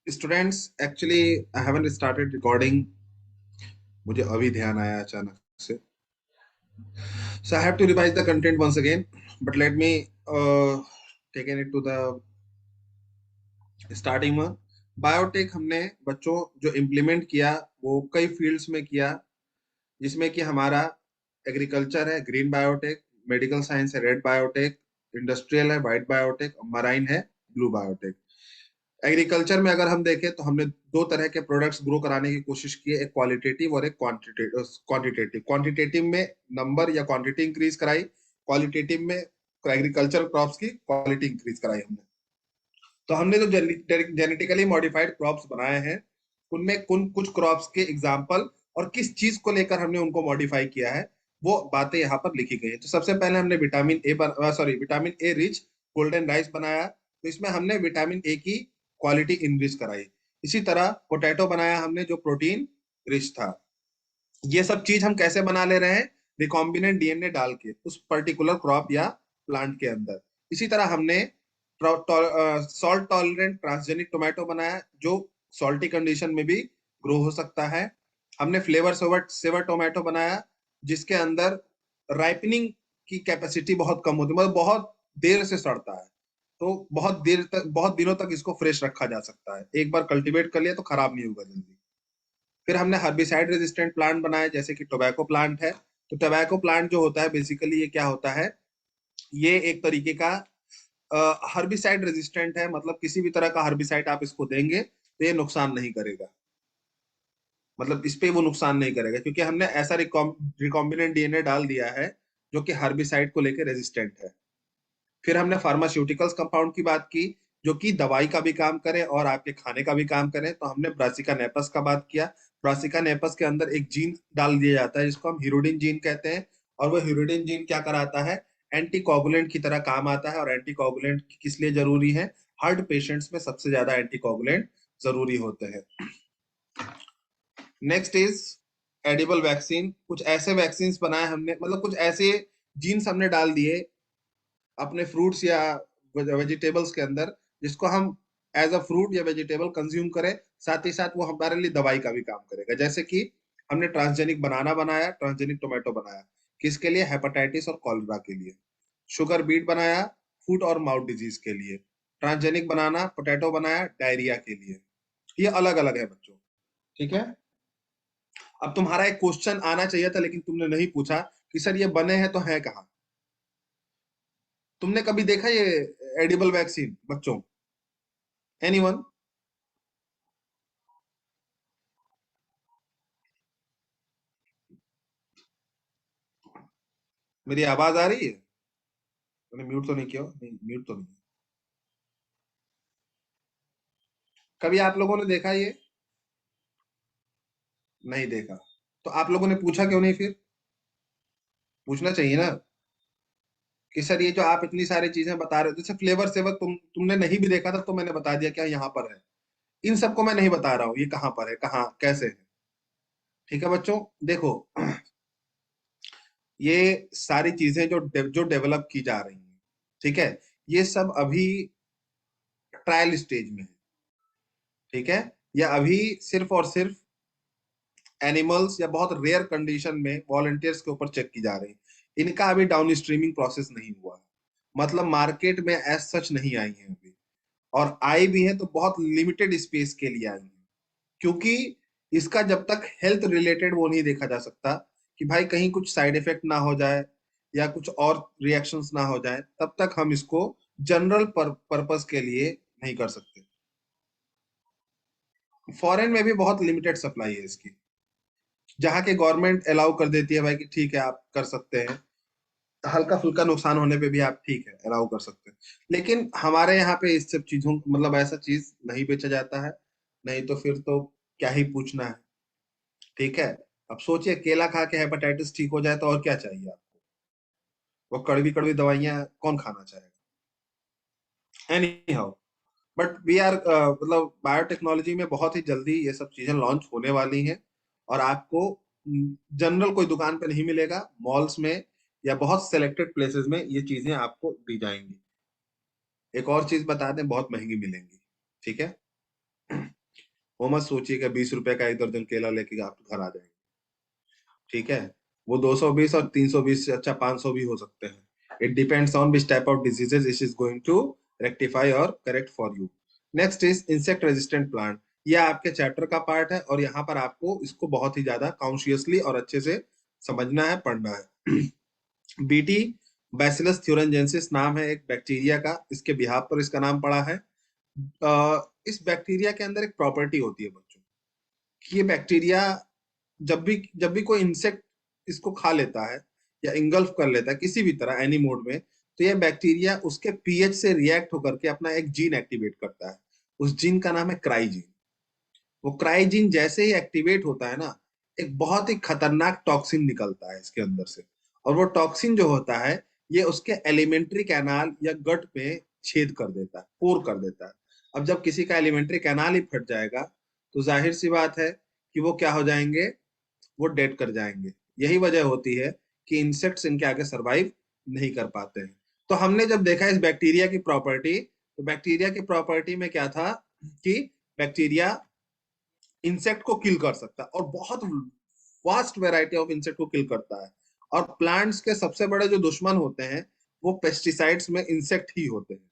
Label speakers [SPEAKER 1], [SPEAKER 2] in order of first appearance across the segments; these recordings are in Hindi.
[SPEAKER 1] Students, actually I haven't started recording. मुझे अभी ध्यान आया अचानक से. So I have to revise the content once again, but let me taken it to the starting में. बायोटेक हमने बच्चों जो इम्प्लीमेंट किया वो कई फील्ड्स में किया, जिसमें कि हमारा एग्रीकल्चर है ग्रीन बायोटेक, मेडिकल साइंस है रेड बायोटेक, इंडस्ट्रियल है व्हाइट बायोटेक, मराइन है ब्लू बायोटेक. एग्रीकल्चर में अगर हम देखें तो हमने दो तरह के प्रोडक्ट्स ग्रो कराने की कोशिश की है, एक क्वालिटेटिव और एक क्वांटिटेटिव. क्वांटिटेटिव में नंबर या क्वांटिटी इंक्रीज कराई, क्वालिटेटिव में एग्रीकल्चर क्रॉप्स की क्वालिटी इंक्रीज कराई हमने. तो हमने जो जेनेटिकली मॉडिफाइड क्रॉप्स बनाए हैं उनमें कुछ क्रॉप्स के एग्जाम्पल और किस चीज को लेकर हमने उनको मॉडिफाई किया है वो बातें यहाँ पर लिखी गई है. तो सबसे पहले हमने vitamin A rich golden rice बनाया. तो इसमें हमने विटामिन ए की क्वालिटी इंक्रीज कराई. इसी तरह पोटैटो बनाया हमने जो प्रोटीन रिच था. ये सब चीज हम कैसे बना ले रहे हैं? रिकॉम्बिनेंट डीएनए डाल के उस पर्टिकुलर क्रॉप या प्लांट के अंदर. इसी तरह हमने सॉल्ट टॉलरेंट ट्रांसजेनिक टोमेटो बनाया जो सॉल्टी कंडीशन में भी ग्रो हो सकता है. हमने फ्लेवर सेवर टोमेटो बनाया जिसके अंदर राइपनिंग की कैपेसिटी बहुत कम होती है, मतलब बहुत देर से सड़ता है. तो बहुत देर तक, बहुत दिनों तक इसको फ्रेश रखा जा सकता है. एक बार कल्टीवेट कर लिया तो खराब नहीं होगा जल्दी. फिर हमने हर्बिसाइड रेजिस्टेंट प्लांट बनाए जैसे कि टोबैको प्लांट है. तो टोबैको प्लांट जो होता है बेसिकली ये क्या होता है, ये एक तरीके का हर्बिसाइड रेजिस्टेंट है. मतलब किसी भी तरह का हर्बिसाइड आप इसको देंगे तो ये नुकसान नहीं करेगा, मतलब इस पे वो नुकसान नहीं करेगा क्योंकि हमने ऐसा रिकॉम्बिनेंट डीएनए डाल दिया है जो कि हर्बिसाइड को लेकर रेजिस्टेंट है. फिर हमने फार्मास्यूटिकल्स कंपाउंड की बात की जो कि दवाई का भी काम करे और आपके खाने का भी काम करे. तो हमने ब्रासिका नेपस का बात किया. ब्रासिका नेपस के अंदर एक जीन डाल दिया जाता है जिसको हम हीरोडिन जीन कहते हैं. और वो हीरोडिन जीन क्या कराता है? एंटीकोगुलेंट की तरह काम आता है. और एंटीकोगुलेंट किस लिए जरूरी है? हार्ट पेशेंट्स में सबसे ज्यादा एंटीकोगुलेंट जरूरी होते हैं. Next is edible vaccine. कुछ ऐसे वैक्सीन बनाए हमने, मतलब कुछ ऐसे जीन्स हमने डाल दिए अपने फ्रूट्स या वेजिटेबल्स के अंदर जिसको हम एज अ फ्रूट या वेजिटेबल कंज्यूम करें, साथ ही साथ वो हमारे लिए दवाई का भी काम करेगा. जैसे कि हमने ट्रांसजेनिक बनाना बनाया, ट्रांसजेनिक टोमेटो बनाया किसके लिए? हेपेटाइटिस और कॉलरा के लिए. शुगर बीट बनाया फूट और माउथ डिजीज के लिए. ट्रांसजेनिक बनाना पोटैटो बनाया डायरिया के लिए. ये अलग अलग है बच्चों, ठीक है. अब तुम्हारा एक क्वेश्चन आना चाहिए था लेकिन तुमने नहीं पूछा कि सर ये बने हैं तो है कहाँ. तुमने कभी देखा ये एडिबल वैक्सीन बच्चों? एनीवन? मेरी आवाज आ रही है? मैंने म्यूट तो नहीं किया? नहीं, म्यूट तो नहीं. कभी आप लोगों ने देखा ये? नहीं देखा. तो आप लोगों ने पूछा क्यों नहीं फिर? पूछना चाहिए ना कि सर ये जो आप इतनी सारी चीजें बता रहे हो, जैसे फ्लेवर सेवर तुमने नहीं भी देखा था तो मैंने बता दिया क्या यहाँ पर है. इन सबको मैं नहीं बता रहा हूँ ये कहाँ पर है, कहाँ कैसे है. ठीक है बच्चों, देखो ये सारी चीजें जो डेवलप की जा रही हैं, ठीक है, ये सब अभी ट्रायल स्टेज में है. ठीक है, या अभी सिर्फ और सिर्फ एनिमल्स या बहुत रेयर कंडीशन में वॉलंटियर्स के ऊपर चेक की जा रही है. इनका अभी डाउन स्ट्रीमिंग प्रोसेस नहीं हुआ है, मतलब मार्केट में एज सच नहीं आई है अभी. और आई भी है तो बहुत लिमिटेड स्पेस के लिए आई है, क्योंकि इसका जब तक हेल्थ रिलेटेड वो नहीं देखा जा सकता कि भाई कहीं कुछ साइड इफेक्ट ना हो जाए या कुछ और रिएक्शंस ना हो जाए, तब तक हम इसको जनरल पर्पस के लिए नहीं कर सकते. फॉरेन में भी बहुत लिमिटेड सप्लाई है इसकी, जहाँ के गवर्नमेंट अलाउ कर देती है भाई कि ठीक है आप कर सकते हैं, हल्का फुल्का नुकसान होने पे भी आप ठीक है अलाउ कर सकते हैं. लेकिन हमारे यहाँ पे इस सब चीजों, मतलब ऐसा चीज नहीं बेचा जाता है. नहीं तो फिर तो क्या ही पूछना है. ठीक है, अब सोचिए केला खा के हेपेटाइटिस ठीक हो जाए तो और क्या चाहिए आपको. वो कड़वी कड़वी दवाइयां कौन खाना चाहेगा. Anyhow, but we are मतलब बायोटेक्नोलॉजी में बहुत ही जल्दी ये सब चीजें लॉन्च होने वाली हैं. और आपको जनरल कोई दुकान पे नहीं मिलेगा, मॉल्स में या बहुत सेलेक्टेड प्लेसेस में ये चीजें आपको दी जाएंगी. एक और चीज बता दें, बहुत महंगी मिलेंगी. ठीक है। वो मत सोचिए कि 20 रुपए का एक दर्जन केला लेके आप घर आ जाएंगे, ठीक है। वो 220 और 320 से अच्छा 500 भी हो सकते हैं। It depends on which type of diseases it is going to rectify और correct for you. Next is insect resistant plant. ये आपके चैप्टर का पार्ट है और यहाँ पर आपको इसको बहुत ही ज्यादा कॉन्शियसली और अच्छे से समझना है, पढ़ना है। बीटी बैसिलस थ्यूरेंजेंसिस नाम है एक बैक्टीरिया का, इसके बिहाफ पर इसका नाम पड़ा है। इस बैक्टीरिया के अंदर एक प्रॉपर्टी होती है बच्चों, कि ये बैक्टीरिया जब भी कोई इंसेक्ट इसको खा लेता है या इंगल्फ कर लेता है किसी भी तरह एनी मोड में, तो ये बैक्टीरिया उसके पीएच से रिएक्ट होकर के अपना एक जीन एक्टिवेट करता है। उस जीन का नाम है क्राइजीन। वो क्राइजीन जैसे ही एक्टिवेट होता है ना, एक बहुत ही खतरनाक टॉक्सिन निकलता है इसके अंदर से। और वो टॉक्सिन जो होता है, ये उसके एलिमेंट्री कैनाल या गट पे छेद कर देता है, पोर कर देता है। अब जब किसी का एलिमेंट्री कैनाल ही फट जाएगा, तो जाहिर सी बात है कि वो क्या हो जाएंगे, वो डेड कर जाएंगे। यही वजह होती है कि इंसेक्ट्स इनके आगे सरवाइव नहीं कर पाते हैं। तो हमने जब देखा इस बैक्टीरिया की प्रॉपर्टी, तो बैक्टीरिया की प्रॉपर्टी में क्या था कि बैक्टीरिया इंसेक्ट को किल कर सकता है और बहुत वास्ट वैरायटी ऑफ इंसेक्ट को किल करता है। और प्लांट्स के सबसे बड़े जो दुश्मन होते हैं, वो पेस्टिसाइड्स में इंसेक्ट ही होते हैं।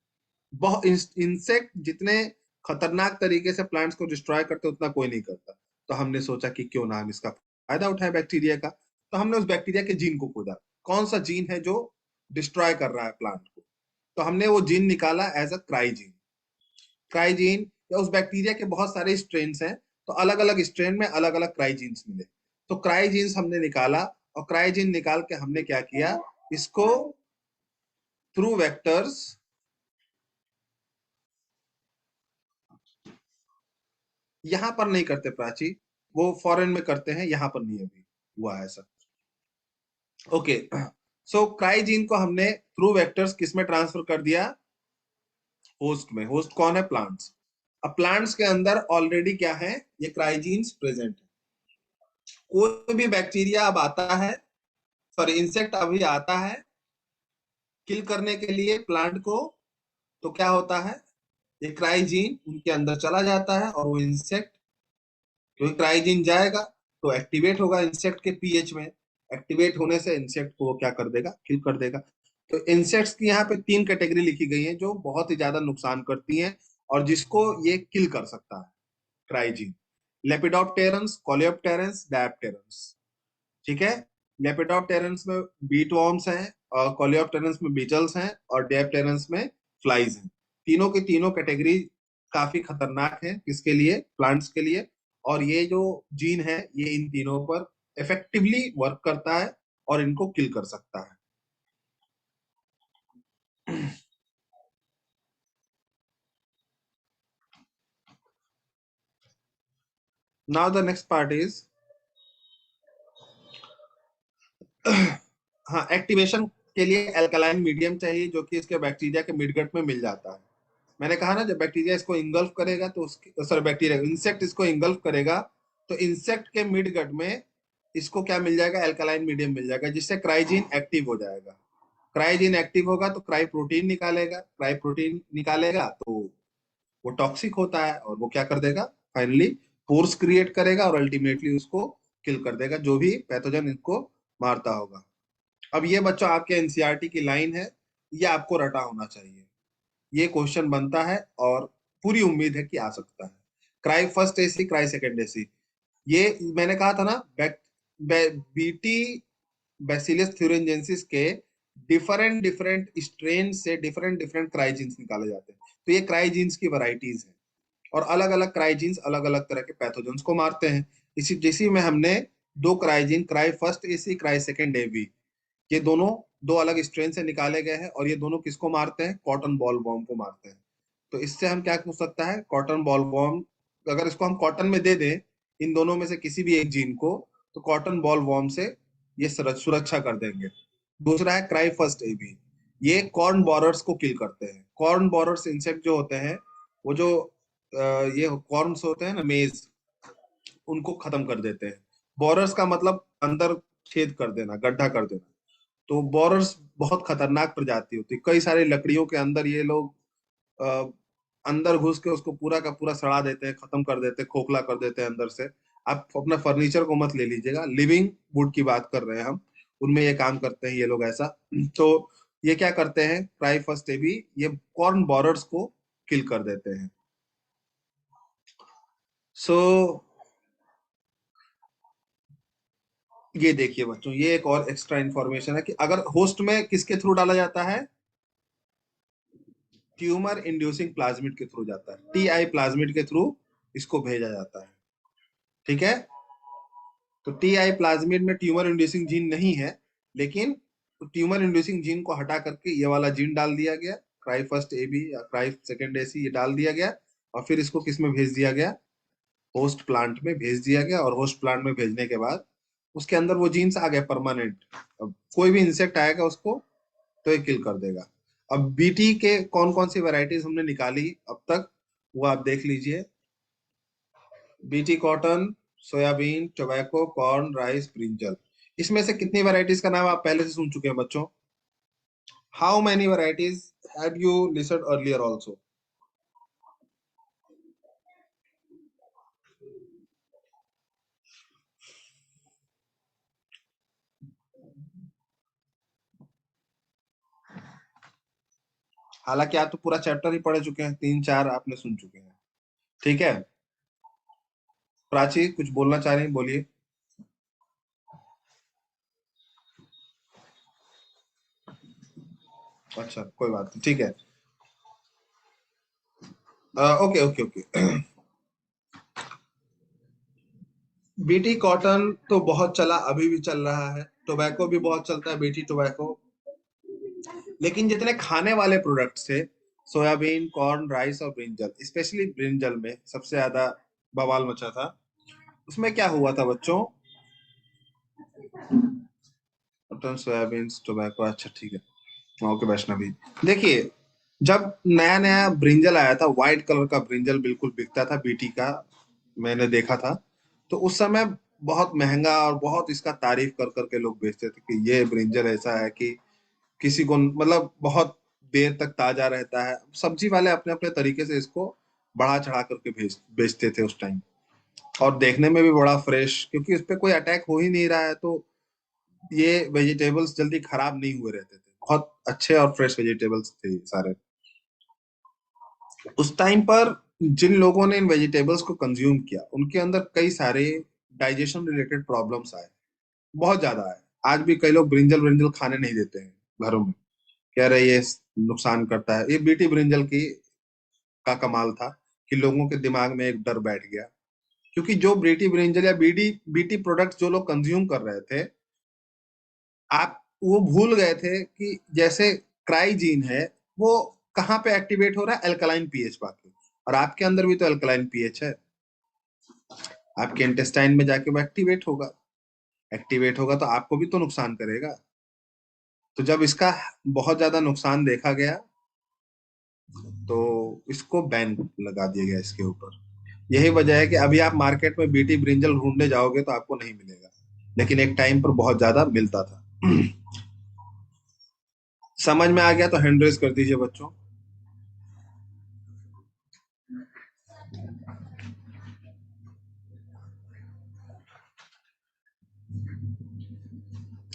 [SPEAKER 1] बहुत इंसेक्ट जितने खतरनाक तरीके से प्लांट्स को डिस्ट्रॉय करते उतना कोई नहीं करता। तो हमने सोचा कि क्यों ना हम इसका फायदा उठाए बैक्टीरिया का। तो हमने उस बैक्टीरिया के जीन को खोजा, कौन सा जीन है जो डिस्ट्रॉय कर रहा है प्लांट को। तो हमने वो जीन निकाला एज अ क्राइजीन। क्राइजीन या उस बैक्टीरिया के बहुत सारे स्ट्रेन हैं, तो अलग अलग स्ट्रेन में अलग अलग क्राइजीन्स मिले। तो क्राइजीन्स हमने निकाला, और क्राइजीन निकाल के हमने क्या किया, इसको थ्रू वेक्टर्स, यहां पर नहीं करते प्राची, वो फॉरेन में करते हैं, यहां पर नहीं अभी हुआ है ऐसा। ओके, सो क्राइजीन को हमने थ्रू वेक्टर्स किस में ट्रांसफर कर दिया, होस्ट में। होस्ट कौन है, प्लांट्स। अब प्लांट्स के अंदर ऑलरेडी क्या है, ये क्राइजीन्स प्रेजेंट है। कोई भी बैक्टीरिया अब आता है, सॉरी इंसेक्ट अभी आता है किल करने के लिए प्लांट को, तो क्या होता है, ये क्राइजीन उनके अंदर चला जाता है और वो इंसेक्ट, क्योंकि क्राइजीन जाएगा तो एक्टिवेट होगा इंसेक्ट के पीएच में। एक्टिवेट होने से इंसेक्ट को वो क्या कर देगा, किल कर देगा। तो इंसेक्ट्स की यहाँ पे 3 कैटेगरी लिखी गई है जो बहुत ही ज्यादा नुकसान करती हैं और जिसको ये किल कर सकता है क्राइजीन। लेपिडोप्टेरन्स, कोलियोप्टेरन्स, डायप्टेरन्स, ठीक है। लेपिडोप्टेरन्स में बीट वॉर्म्स हैं, और कोलियोप्टेरन्स में बीटल्स हैं, और डेप्टेरन्स में फ्लाइज हैं। तीनों की तीनों कैटेगरी काफी खतरनाक है किसके लिए, प्लांट्स के लिए। और ये जो जीन है ये इन तीनों पर इफेक्टिवली वर्क करता है और इनको किल कर सकता है। Now the next part is, हाँ, एक्टिवेशन के लिए एल्कलाइन मीडियम चाहिए जो कि इसके बैक्टीरिया के मिडगट में मिल जाता है। मैंने कहा ना, जब बैक्टीरिया इसको इंगल्फ करेगा तो उसके, सॉरी बैक्टीरिया, इंसेक्ट इसको इंगल्फ करेगा, तो इंसेक्ट के मिडगट में इसको क्या मिल जाएगा, एल्कलाइन मीडियम मिल जाएगा, जिससे क्राइजीन एक्टिव हो जाएगा। क्राइजीन एक्टिव होगा तो क्राई प्रोटीन निकालेगा, क्राई प्रोटीन निकालेगा तो वो टॉक्सिक होता है और वो क्या कर देगा, फाइनली फोर्स क्रिएट करेगा और अल्टीमेटली उसको किल कर देगा, जो भी पैथोजन इनको मारता होगा। अब ये बच्चों आपके एनसीईआरटी की लाइन है, ये आपको रटा होना चाहिए। ये क्वेश्चन बनता है और पूरी उम्मीद है कि आ सकता है। Cry first AC, cry second AC, ये मैंने कहा था ना, बीटी बैसिलस थ्यूरेंजेंसिस के डिफरेंट डिफरेंट स्ट्रेन से डिफरेंट डिफरेंट क्राइजीन्स निकाले जाते हैं। तो ये क्राइजीन्स की वैरायटीज हैं और अलग अलग क्राइजीन्स अलग अलग तरह के पैथोजेंस को मारते हैं। इसी में हमने दो cry gene, cry first AC, cry second AV, ये दोनों दो अलग स्ट्रेन से निकाले गए हैं और ये दोनों किसको मारते हैं, कॉटन बॉल वॉर्म को मारते हैं। तो इससे हम क्या पूछ सकता है, कॉटन बॉल वॉर्म, अगर इसको हम कॉटन में दे दें इन दोनों में से किसी भी एक जीन को, तो कॉटन बॉल वॉर्म से ये सुरक्षा कर देंगे। दूसरा है क्राई फर्स्ट एबी, ये कॉर्न बोरर्स को किल करते हैं। कॉर्न बोरर्स इंसेक्ट जो होते हैं, वो जो ये कॉर्न्स होते हैं ना, मेज, उनको खत्म कर देते हैं। बोरर्स का मतलब अंदर छेद कर देना, गड्ढा कर देना। तो बोरर्स बहुत खतरनाक प्रजाति होती है, कई सारी लकड़ियों के अंदर ये लोग अंदर घुस के उसको पूरा का पूरा सड़ा देते हैं, खत्म कर देते हैं, खोखला कर देते हैं अंदर से। आप अपना फर्नीचर को मत ले लीजिएगा, लिविंग वुड की बात कर रहे हैं हम, उनमें ये काम करते हैं ये लोग ऐसा। तो ये क्या करते हैं, ट्राई फर्स्ट एबी, ये कॉर्न बोरर्स को किल कर देते हैं। सो ये देखिए बच्चों, ये एक और एक्स्ट्रा इंफॉर्मेशन है कि अगर होस्ट में किसके थ्रू डाला जाता है, ट्यूमर इंड्यूसिंग प्लाज्मिड के थ्रू जाता है, टीआई प्लाज्मिड के थ्रू इसको भेजा जाता है। ठीक है, तो टीआई प्लाज्मिड में ट्यूमर इंड्यूसिंग जीन नहीं है, लेकिन ट्यूमर इंड्यूसिंग जीन को हटा करके ये वाला जीन डाल दिया गया, क्राई फर्स्ट ए बी या क्राई सेकेंड एसी, ये डाल दिया गया। और फिर इसको किस में भेज दिया गया, होस्ट प्लांट में भेज दिया गया। और होस्ट प्लांट में भेजने के बाद उसके अंदर वो जीन्स आ गए परमानेंट। अब कोई भी इंसेक्ट आएगा उसको तो ये किल कर देगा। अब बीटी के कौन कौन सी वैरायटीज हमने निकाली अब तक, वो आप देख लीजिए। BT cotton, soybean, tobacco, corn, rice, brinjal, इसमें से कितनी वैरायटीज का नाम आप पहले से सुन चुके हैं बच्चों? How many varieties have you listed earlier also? हालांकि आप तो पूरा चैप्टर ही पढ़ चुके हैं, 3 4 आपने सुन चुके हैं। ठीक है, प्राची कुछ बोलना चाह रही हैं, बोलिए। अच्छा कोई बात नहीं, ठीक है। Okay okay okay. BT cotton तो बहुत चला, अभी भी चल रहा है। टोबैको भी बहुत चलता है, बीटी टोबैको। लेकिन जितने खाने वाले प्रोडक्ट्स थे, सोयाबीन, कॉर्न, राइस और ब्रिंजल, स्पेशली ब्रिंजल में सबसे ज्यादा बवाल मचा था। उसमें क्या हुआ था बच्चों, कॉटन, सोयाबीन, टोबैको, अच्छा ठीक है, ओके वैष्णवी। देखिए, जब नया नया ब्रिंजल आया था, व्हाइट कलर का ब्रिंजल बिल्कुल बिकता था बीटी का, मैंने देखा था। तो उस समय बहुत महंगा और बहुत इसका तारीफ कर करके लोग बेचते थे कि ये ब्रिंजल ऐसा है कि किसी को मतलब बहुत देर तक ताजा रहता है। सब्जी वाले अपने अपने तरीके से इसको बढ़ा चढ़ा करके बेचते थे उस टाइम। और देखने में भी बड़ा फ्रेश, क्योंकि उस पर कोई अटैक हो ही नहीं रहा है, तो ये वेजिटेबल्स जल्दी खराब नहीं हुए रहते थे, बहुत अच्छे और फ्रेश वेजिटेबल्स थे ये सारे। उस टाइम पर जिन लोगों ने इन वेजिटेबल्स को कंज्यूम किया, उनके अंदर कई सारे डाइजेशन रिलेटेड प्रॉब्लम्स आए, बहुत ज्यादा आए। आज भी कई लोग ब्रिंजल ब्रिंजल खाने नहीं देते हैं घरों में, कह रहे ये नुकसान करता है। ये बीटी ब्रिंजल की का कमाल था कि लोगों के दिमाग में एक डर बैठ गया, क्योंकि जो बीटी ब्रिंजल या बीटी बीटी प्रोडक्ट्स जो लोग कंज्यूम कर रहे थे, आप वो भूल गए थे कि जैसे क्राई जीन है, वो कहाँ पे एक्टिवेट हो रहा है, अल्कलाइन पीएच पाके। और आपके अंदर भी तो अल्कलाइन पीएच है, आपके इंटेस्टाइन में जाके वो एक्टिवेट होगा। एक्टिवेट होगा तो आपको भी तो नुकसान करेगा। तो जब इसका बहुत ज्यादा नुकसान देखा गया, तो इसको बैन लगा दिया गया इसके ऊपर। यही वजह है कि अभी आप मार्केट में बीटी ब्रिंजल ढूंढने जाओगे तो आपको नहीं मिलेगा, लेकिन एक टाइम पर बहुत ज्यादा मिलता था। समझ में आ गया तो हैंड रेज कर दीजिए बच्चों।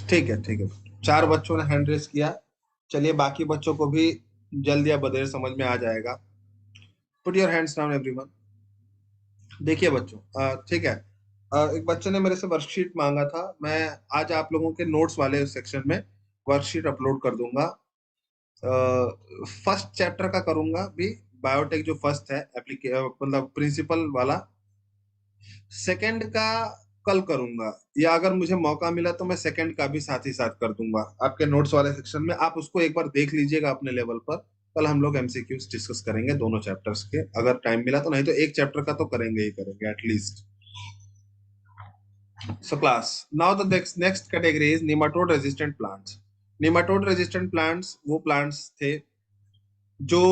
[SPEAKER 1] ठीक है ठीक है, 4 बच्चों ने हैंड रेज किया। चलिए बाकी बच्चों को भी जल्द या बदेर समझ में आ जाएगा। Put your hands down everyone. देखिए बच्चों, ठीक है, एक बच्चे ने मेरे से वर्कशीट मांगा था। मैं आज आप लोगों के नोट्स वाले सेक्शन में वर्कशीट अपलोड कर दूंगा। फर्स्ट चैप्टर का करूंगा भी, बायोटेक जो फर्स्ट है, मतलब प्रिंसिपल वाला। सेकंड का कल करूंगा, या अगर मुझे मौका मिला तो मैं सेकंड का भी साथ ही साथ कर दूंगा आपके नोट्स वाले सेक्शन में। आप उसको एक बार देख लीजिएगा अपने लेवल पर। कल हम लोग एमसीक्यूज डिस्कस करेंगे दोनों चैप्टर्स के, अगर टाइम मिला तो, नहीं तो एक चैप्टर का तो करेंगे ही करेंगे at least. So class, now the next category is nematode resistant plants. Nematode resistant plants वो plants थे जो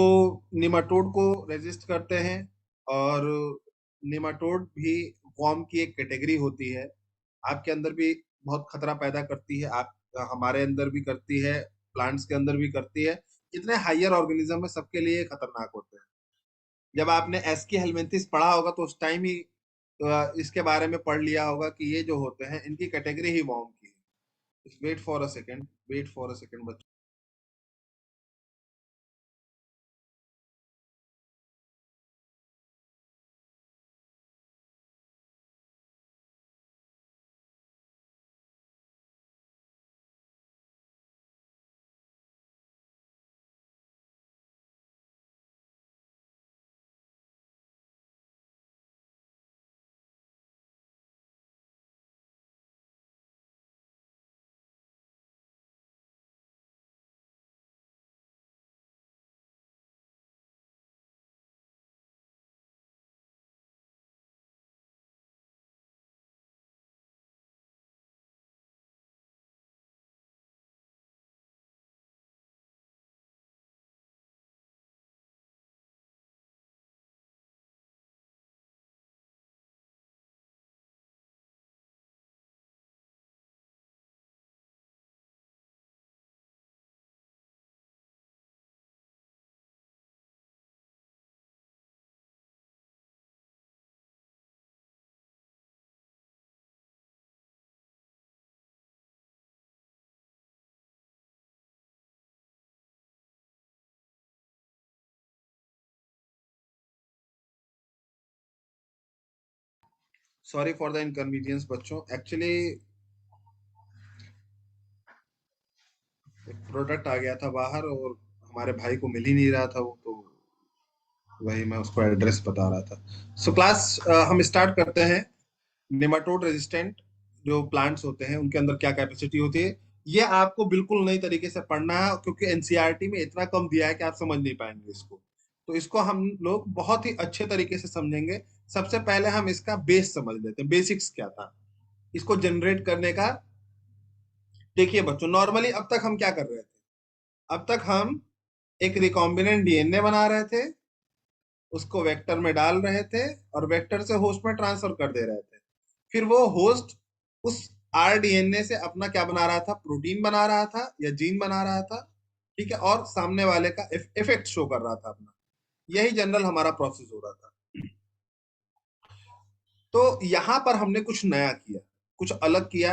[SPEAKER 1] nematode को resist करते हैं, और nematode भी worm की एक कैटेगरी होती है। आपके अंदर भी बहुत खतरा पैदा करती है, आप हमारे अंदर भी करती है, प्लांट्स के अंदर भी करती है। जितने हायर ऑर्गेनिज्म है सबके लिए खतरनाक होते हैं। जब आपने एस्की हेलमिंथिस पढ़ा होगा तो उस टाइम ही इसके बारे में पढ़ लिया होगा कि ये जो होते हैं इनकी कैटेगरी ही वॉर्म की है। Wait for a second, wait for a second बच्चों। सॉरी फॉर द इनकन्वीनियंस बच्चों, एक्चुअली एक प्रोडक्ट आ गया था बाहर और हमारे भाई को मिल ही नहीं रहा था वो, तो वही मैं उसको एड्रेस बता रहा था। सो क्लास हम स्टार्ट करते हैं। नेमाटोड रेजिस्टेंट जो प्लांट्स होते हैं उनके अंदर क्या कैपेसिटी होती है, ये आपको बिल्कुल नई तरीके से पढ़ना है, क्योंकि एनसीईआरटी में इतना कम दिया है कि आप समझ नहीं पाएंगे इसको। तो इसको हम लोग बहुत ही अच्छे तरीके से समझेंगे। सबसे पहले हम इसका बेस समझ लेते हैं, बेसिक्स क्या था इसको जनरेट करने का। देखिए बच्चों, नॉर्मली अब तक हम क्या कर रहे थे, अब तक हम एक रिकॉम्बिनेंट डीएनए बना रहे थे, उसको वेक्टर में डाल रहे थे और वेक्टर से होस्ट में ट्रांसफर कर दे रहे थे। फिर वो होस्ट उस आरडीएनए से अपना क्या बना रहा था, प्रोटीन बना रहा था या जीन बना रहा था, ठीक है, और सामने वाले का इफेक्ट शो कर रहा था अपना। यही जनरल हमारा प्रोसेस हो रहा था। तो यहां पर हमने कुछ नया किया, कुछ अलग किया,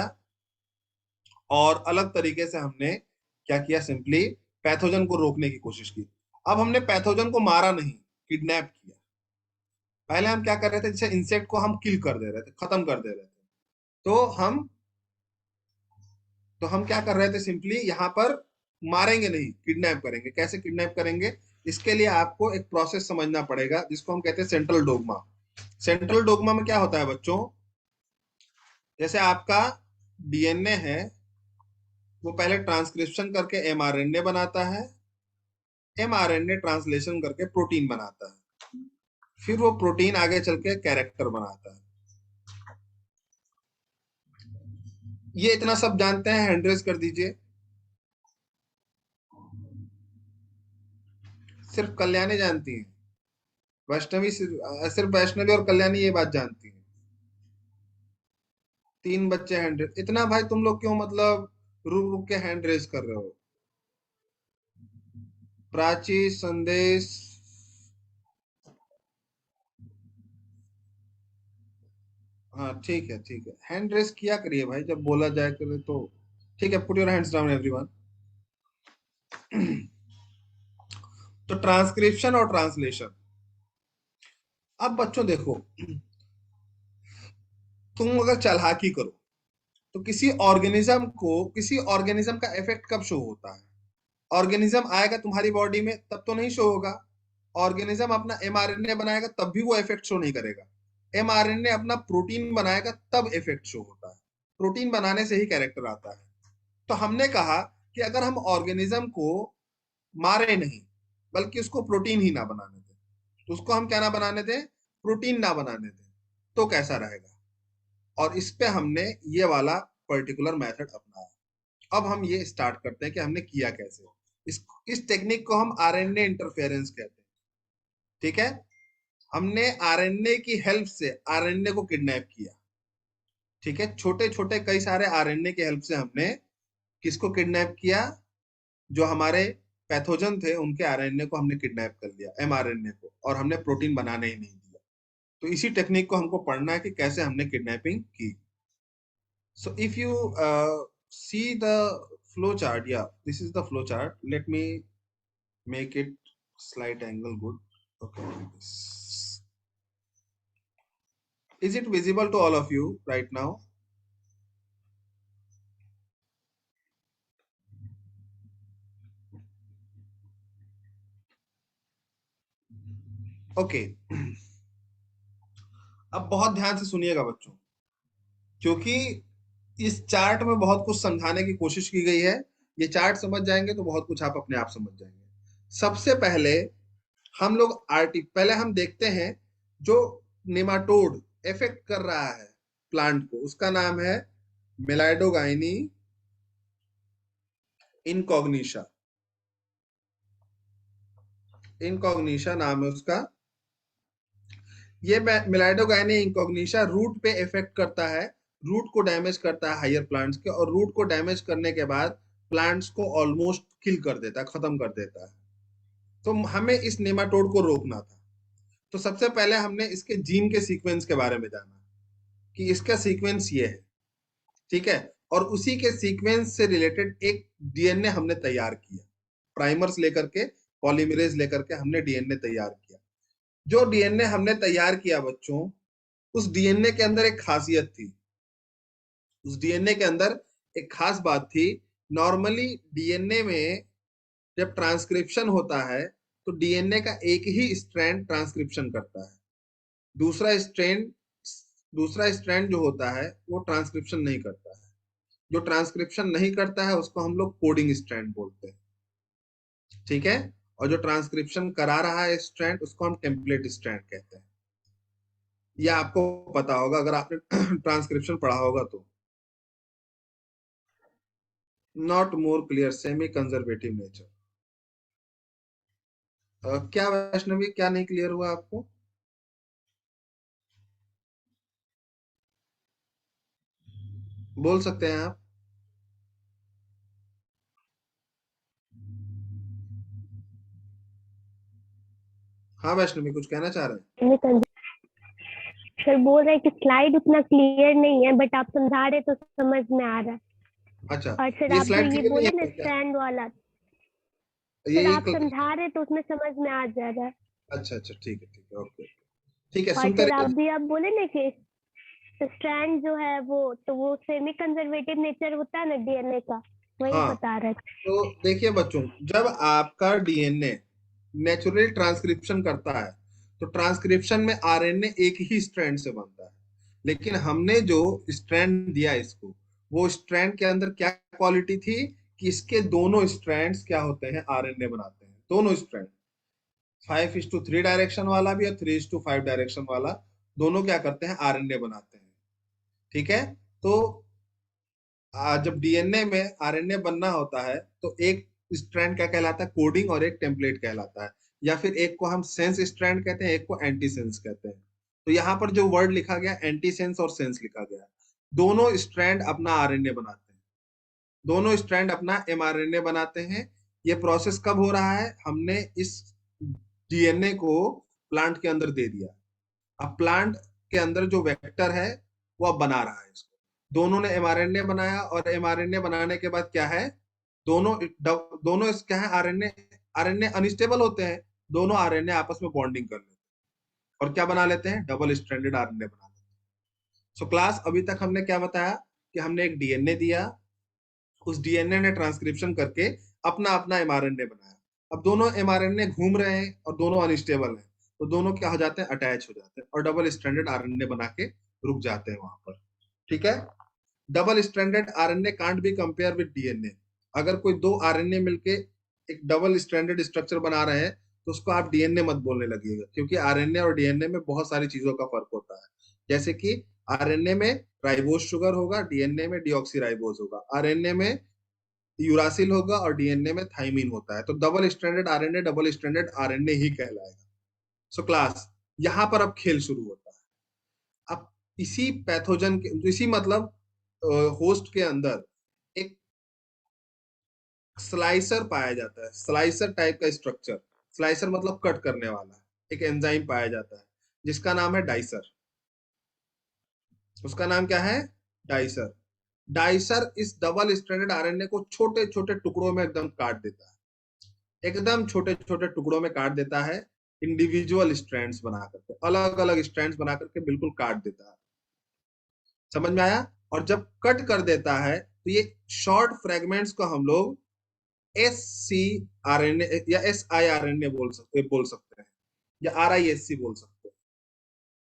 [SPEAKER 1] और अलग तरीके से हमने क्या किया, सिंपली पैथोजन को रोकने की कोशिश की। अब हमने पैथोजन को मारा नहीं, किडनैप किया। पहले हम क्या कर रहे थे, जैसे इंसेक्ट को हम किल कर दे रहे थे, खत्म कर दे रहे थे। तो हम तो हम क्या कर रहे थे, सिंपली यहाँ पर मारेंगे नहीं, किडनैप करेंगे। कैसे किडनैप करेंगे, इसके लिए आपको एक प्रोसेस समझना पड़ेगा जिसको हम कहते हैं सेंट्रल डोग्मा। सेंट्रल डोग्मा में क्या होता है बच्चों, जैसे आपका डीएनए है, वो पहले ट्रांसक्रिप्शन करके एमआरएनए बनाता है, एमआरएनए ट्रांसलेशन करके प्रोटीन बनाता है, फिर वो प्रोटीन आगे चल के कैरेक्टर बनाता है। ये इतना सब जानते हैं, हैंड रेज कर दीजिए। सिर्फ कल्याणी जानती है, वैष्णवी सिर्फ वैष्णवी और कल्याणी ये बात जानती है। 3 बच्चे हैंड रेज, इतना भाई तुम लोग क्यों मतलब रुक रुक के हैंड रेज कर रहे हो। प्राची, संदेश, हाँ ठीक है ठीक है, हैंड रेज किया करिए भाई जब बोला जाए करे तो। ठीक है, put your hands down everyone. तो ट्रांसक्रिप्शन और ट्रांसलेशन। अब बच्चों देखो, तुम अगर चालाकी करो तो किसी ऑर्गेनिज्म का इफेक्ट कब शो होता है, ऑर्गेनिज्म आएगा तुम्हारी बॉडी में तब तो नहीं शो होगा। ऑर्गेनिज्म अपना एमआरएनए बनाएगा तब भी वो इफेक्ट शो नहीं करेगा। एमआरएनए अपना प्रोटीन बनाएगा तब इफेक्ट शो होता है। प्रोटीन बनाने से ही कैरेक्टर आता है। तो हमने कहा कि अगर हम ऑर्गेनिज्म को मारे नहीं, बल्कि उसको प्रोटीन ही ना बनाने दें, तो उसको हम क्या ना बनाने दें, प्रोटीन ना बनाने दें, तो कैसा रहेगा। और इस पे हमने ये वाला पर्टिकुलर मेथड अपनाया। अब हम ये स्टार्ट करते हैं कि हमने किया कैसे। इस टेक्निक को हम आरएनए इंटरफेरेंस कहते हैं, ठीक है। हमने आरएनए की हेल्प से आरएनए को किडनैप किया, ठीक है। छोटे छोटे कई सारे आरएनए की हेल्प से हमने किसको किडनैप किया, जो हमारे पैथोजन थे उनके आरएनए को हमने किडनैप कर लिया, एमआरएनए को, और हमने प्रोटीन बनाने ही नहीं दिया। तो इसी टेक्निक को हमको पढ़ना है कि कैसे हमने किडनैपिंग की। So if you see the flow chart, yeah, this is the flow chart. Let me make it slight angle good. Okay, like this. Is it visible to all of you right now? Okay. अब बहुत ध्यान से सुनिएगा बच्चों, क्योंकि इस चार्ट में बहुत कुछ समझाने की कोशिश की गई है। ये चार्ट समझ जाएंगे तो बहुत कुछ आप अपने आप समझ जाएंगे। सबसे पहले हम लोग पहले हम देखते हैं जो नेमाटोड इफेक्ट कर रहा है प्लांट को, उसका नाम है मेलाइडोगाइनी इनकॉग्निशा। इनकॉग्निशा नाम है उसका। ये मेलाइडोगाइनी इनकॉग्निशा रूट पे इफेक्ट करता है, रूट को डैमेज करता है हायर प्लांट्स के, और रूट को डैमेज करने के बाद प्लांट्स को ऑलमोस्ट किल कर देता है, खत्म कर देता है। तो हमें इस नेमाटोड को रोकना था। तो सबसे पहले हमने इसके जीन के सीक्वेंस के बारे में जाना कि इसका सीक्वेंस ये है, ठीक है। और उसी के सीक्वेंस से रिलेटेड एक डीएनए हमने तैयार किया, प्राइमर्स लेकर के, पॉलीमरेज लेकर के हमने डीएनए तैयार किया। जो डीएनए हमने तैयार किया बच्चों, उस डीएनए के अंदर एक खासियत थी। उस डीएनए के अंदर एक खास बात थी। नॉर्मली डीएनए में जब ट्रांसक्रिप्शन होता है तो डीएनए का एक ही स्ट्रैंड ट्रांसक्रिप्शन करता है, दूसरा स्ट्रैंड दूसरा स्ट्रैंड जो होता है वो ट्रांसक्रिप्शन नहीं करता है। जो ट्रांसक्रिप्शन नहीं करता है उसको हम लोग कोडिंग स्ट्रैंड बोलते हैं, ठीक है। और जो ट्रांसक्रिप्शन करा रहा है स्ट्रैंड, उसको हम टेम्पलेट स्ट्रैंड कहते हैं। यह आपको पता होगा अगर आपने ट्रांसक्रिप्शन पढ़ा होगा तो। Not more clear, semi conservative nature. क्या वैष्णवी, क्या नहीं क्लियर हुआ आपको? बोल सकते हैं आप। हाँ वैष्णवी, कुछ कहना चाह रहे हैं?
[SPEAKER 2] सर बोल रहे हैं कि स्लाइड उतना क्लियर नहीं है, बट आप समझा रहे तो समझ में आ रहा है।
[SPEAKER 1] अच्छा,
[SPEAKER 2] और सर
[SPEAKER 1] ये
[SPEAKER 2] आप जो
[SPEAKER 1] स्लाइड
[SPEAKER 2] ये
[SPEAKER 1] क्लियर नहीं
[SPEAKER 2] बोले ना
[SPEAKER 1] है क्या?
[SPEAKER 2] स्टैंड वाला,
[SPEAKER 1] ये
[SPEAKER 2] सर आप समझा रहे तो उसमें समझ में आ जा रहा है।
[SPEAKER 1] अच्छा अच्छा, ठीक है ठीक है, ओके। ठीक है,
[SPEAKER 2] और
[SPEAKER 1] सुनते
[SPEAKER 2] सर आप
[SPEAKER 1] रहिए।
[SPEAKER 2] भी आप बोले ना कि स्ट्रैंड जो है वो, तो वो सेमी कंजर्वेटिव नेचर होता है ना डीएनए का, वही
[SPEAKER 1] हाँ,
[SPEAKER 2] बता रहे थे।
[SPEAKER 1] तो देखिए बच्चों, जब आपका डीएनए नेचुरली ट्रांसक्रिप्शन करता है तो ट्रांसक्रिप्शन में आरएनए एक ही स्ट्रैंड से बनता है। लेकिन हमने जो स्ट्रैंड दिया इसको, वो स्ट्रैंड के अंदर क्या क्वालिटी थी कि इसके दोनों स्ट्रैंड्स क्या होते हैं, आरएनए बनाते हैं। दोनों स्ट्रैंड, 5:3 डायरेक्शन वाला भी और 3:5 डायरेक्शन वाला, दोनों क्या करते हैं, आरएनए बनाते हैं, ठीक है। तो जब डीएनए में आरएनए बनना होता है तो एक स्ट्रैंड क्या कहलाता है, कोडिंग, और एक टेम्पलेट कहलाता है। या फिर एक को हम सेंस स्ट्रैंड कहते हैं, एक को एंटी सेंस कहते हैं। तो यहाँ पर जो वर्ड लिखा गया एंटी सेंस और सेंस लिखा गया, दोनों स्ट्रैंड अपना आरएनए बनाते हैं, दोनों स्ट्रैंड अपना एमआरएनए बनाते हैं। ये प्रोसेस कब हो रहा है, हमने इस डीएनए को प्लांट के अंदर दे दिया। अब प्लांट के अंदर जो वेक्टर है वो अब बना रहा है इसको। दोनों ने एमआरएनए बनाया, और एमआरएनए बनाने के बाद क्या है, दोनों दोनों क्या है, आरएनए आरएनए अनस्टेबल होते हैं, दोनों आरएनए आपस में बॉन्डिंग कर लेते हैं और क्या बना लेते हैं, डबल स्ट्रैंडेड आरएनए बना लेते हैं। सो क्लास, अभी तक हमने क्या बताया कि हमने एक डीएनए दिया, उस डीएनए ने ट्रांसक्रिप्शन करके अपना अपना एमआरएनए बनाया। अब दोनों एमआरएनए घूम रहे हैं और दोनों अनस्टेबल हैं, तो दोनों क्या हो जाते हैं, अटैच हो जाते हैं और डबल स्ट्रैंडेड आरएनए बना के रुक जाते हैं वहां पर, ठीक है। Double stranded RNA can't be compare with DNA. अगर कोई दो आरएनए मिलके एक डबल स्ट्रैंडेड स्ट्रक्चर बना रहे हैं तो उसको आप डीएनए मत बोलने लगिएगा, क्योंकि आरएनए और डीएनए में बहुत सारी चीजों का फर्क होता है। जैसे कि आरएनए में राइबोज शुगर होगा, डीएनए में डीऑक्सीराइबोज होगा, आरएनए में यूरासिल होगा और डीएनए में थाइमिन होता है। तो double stranded RNA double stranded RNA ही कहलाएगा। सो क्लास, यहां पर अब खेल शुरू होता है। अब इसी पैथोजन के, इसी मतलब होस्ट के अंदर एक स्लाइसर पाया जाता है, स्लाइसर टाइप का स्ट्रक्चर। स्लाइसर मतलब कट करने वाला। एक एंजाइम पाया जाता है जिसका नाम है डाइसर। उसका नाम क्या है? डाइसर। डाइसर इस डबल स्ट्रैंडेड आरएनए को छोटे छोटे टुकड़ों में एकदम काट देता है, एकदम छोटे छोटे टुकड़ों में काट देता है, इंडिविजुअल स्ट्रैंड्स बना करके, अलग अलग स्ट्रैंड्स बना करके बिल्कुल काट देता है। समझ में आया? और जब कट कर देता है तो ये शॉर्ट फ्रेगमेंट्स को हम लोग S C R N A या SIRNA बोल सकते हैं, या RISC बोल सकते हैं।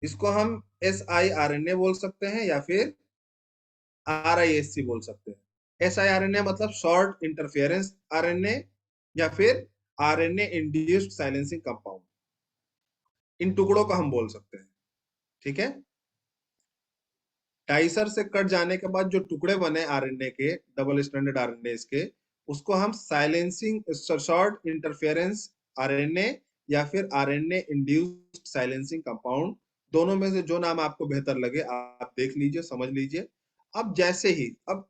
[SPEAKER 1] इसको हम SIRNA बोल सकते हैं या फिर RISC बोल सकते हैं। SIRNA मतलब शॉर्ट इंटरफेरेंस RNA या फिर RNA इंड्यूस्ड साइलेंसिंग कंपाउंड। इन टुकड़ों को हम बोल सकते हैं। ठीक है? डाइसर से कट जाने के बाद जो टुकड़े बने आरएनए के, डबल स्ट्रैंडेड आरएनए के, उसको हम साइलेंसिंग शॉर्ट इंटरफेरेंस आरएनए या फिर आरएनए इंड्यूस्ड साइलेंसिंग कंपाउंड, दोनों में से जो नाम आपको बेहतर लगे आप देख लीजिए, समझ लीजिए। अब जैसे ही अब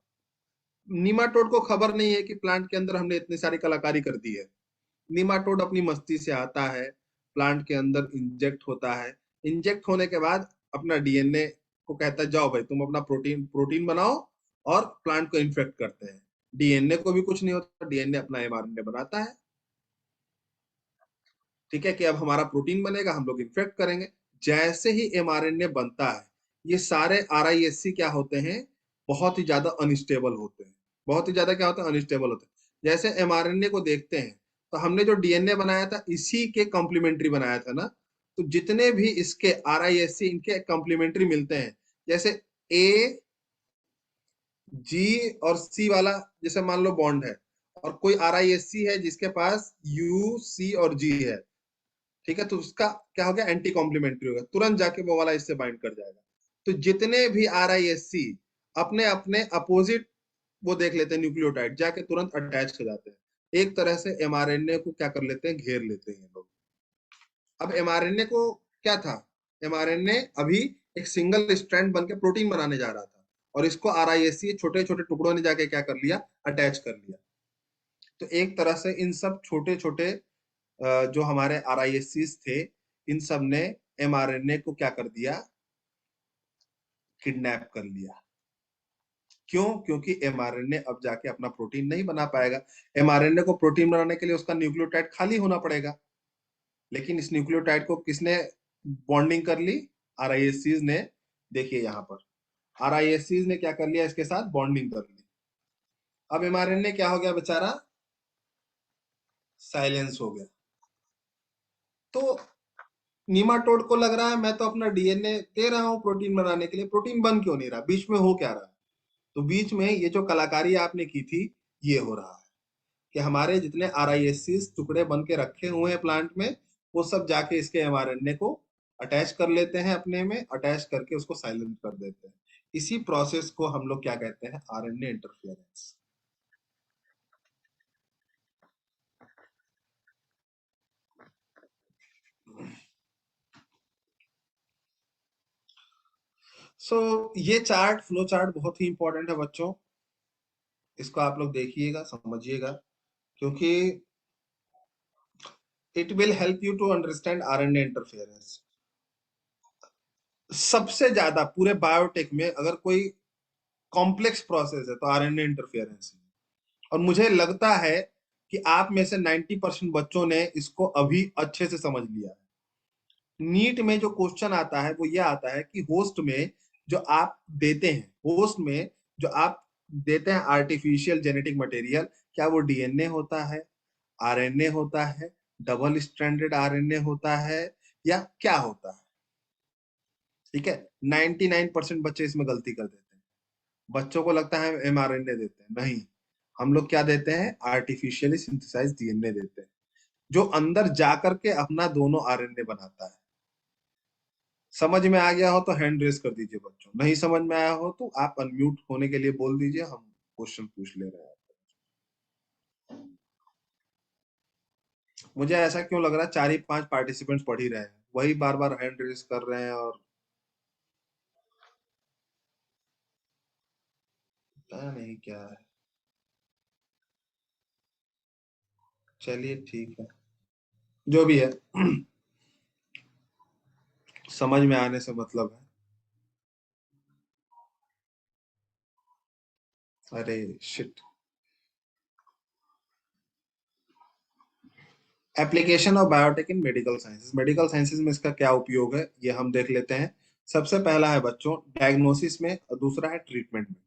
[SPEAKER 1] नीमाटोड को खबर नहीं है कि प्लांट के अंदर हमने इतनी सारी कलाकारी कर दी है। नीमाटोड अपनी मस्ती से आता है, प्लांट के अंदर इंजेक्ट होता है। इंजेक्ट होने के बाद अपना डीएनए को कहता है जाओ भाई तुम अपना प्रोटीन प्रोटीन बनाओ, और प्लांट को इन्फेक्ट करते हैं। डीएनए को भी कुछ नहीं होता, डीएनए अपना एमआरएनए बनाता है। ठीक है कि अब हमारा प्रोटीन बनेगा, हम लोग इन्फेक्ट करेंगे। जैसे ही एमआरएनए बनता है, ये सारे आरआईएससी क्या होते हैं? बहुत ही ज्यादा अनस्टेबल होते हैं। बहुत ही ज्यादा क्या होते हैं? अनस्टेबल होते हैं। जैसे एमआरएनए को देखते हैं तो हमने जो डीएनए बनाया था इसी के कॉम्प्लीमेंट्री बनाया था ना, तो जितने भी इसके आरआईएससी इनके कॉम्प्लीमेंट्री मिलते हैं, जैसे ए जी और सी वाला, जैसे मान लो बॉन्ड है, और कोई आरआईएससी है जिसके पास यू सी और जी है, ठीक है, तो उसका क्या हो गया? एंटी कॉम्प्लीमेंट्री हो गया, तुरंत जाके वो वाला इससे बाइंड कर जाएगा। तो जितने भी RISC अपने अपने अपोजिट वो देख लेते हैं न्यूक्लियोटाइड, जाके तुरंत अटैच हो जाते हैं। एक तरह से एमआरएनए को क्या कर लेते हैं? घेर लेते हैं लोग। अब एमआरएनए को क्या था? एमआरएनए अभी एक सिंगल स्ट्रैंड बन के प्रोटीन बनाने जा रहा था, और इसको RISC छोटे छोटे टुकड़ों ने जाके क्या कर लिया? अटैच कर लिया। तो एक तरह से इन सब छोटे छोटे जो हमारे RISCs थे, इन सब ने mRNA को क्या कर दिया? किडनैप कर लिया। क्यों? क्योंकि mRNA अब जाके अपना प्रोटीन नहीं बना पाएगा। mRNA को प्रोटीन बनाने के लिए उसका न्यूक्लियोटाइड खाली होना पड़ेगा, लेकिन इस न्यूक्लियोटाइड को किसने बॉन्डिंग कर ली? RISCs ने। देखिए यहाँ पर RISCs ने क्या कर लिया? इसके साथ बॉन्डिंग कर ली। अब mRNA क्या हो गया बेचारा? साइलेंस हो गया। तो नीमाटोड को लग रहा है मैं तो अपना डीएनए दे रहा हूँ प्रोटीन बनाने के लिए, प्रोटीन बन क्यों नहीं रहा? बीच में हो क्या रहा है? तो बीच में ये जो कलाकारी आपने की थी, ये हो रहा है कि हमारे जितने RISCs टुकड़े बन के रखे हुए हैं प्लांट में, वो सब जाके इसके mRNA को अटैच कर लेते हैं, अपने में अटैच करके उसको साइलेंट कर देते हैं। इसी प्रोसेस को हम लोग क्या कहते हैं? RNA interference. सो ये चार्ट, फ्लो चार्ट बहुत ही इंपॉर्टेंट है बच्चों। इसको आप लोग देखिएगा, समझिएगा, क्योंकि it will help you to understand RNA interference. सबसे ज्यादा पूरे बायोटेक में अगर कोई कॉम्प्लेक्स प्रोसेस है तो RNA इंटरफेरेंस है। और मुझे लगता है कि आप में से 90% बच्चों ने इसको अभी अच्छे से समझ लिया है। नीट में जो क्वेश्चन आता है वो ये आता है कि होस्ट में जो आप देते हैं, होस्ट में जो आप देते हैं आर्टिफिशियल जेनेटिक मटेरियल, क्या वो डीएनए होता है, आरएनए होता है, डबल स्ट्रैंडेड आरएनए होता है, या क्या होता है? ठीक है, 99% बच्चे इसमें गलती कर देते हैं। बच्चों को लगता है mRNA देते हैं, नहीं, हम लोग क्या देते हैं? आर्टिफिशियली सिंथेसाइज डीएनए देते हैं, जो अंदर जाकर के अपना दोनों आरएनए बनाता है। समझ में आ गया हो तो हैंड रेस कर दीजिए बच्चों, नहीं समझ में आया हो तो आप अनम्यूट होने के लिए बोल दीजिए, हम क्वेश्चन पूछ ले रहे हैं। मुझे ऐसा क्यों लग रहा है 4 ही 5 पार्टिसिपेंट्स पढ़ ही रहे हैं, वही बार बार हैंड रेस कर रहे हैं, और पता नहीं क्या है। चलिए ठीक है, जो भी है समझ में आने से मतलब है। अरे shit. Application of biotech in medical sciences, medical sciences में इसका क्या उपयोग है ये हम देख लेते हैं। सबसे पहला है बच्चों डायग्नोसिस में, और दूसरा है ट्रीटमेंट में।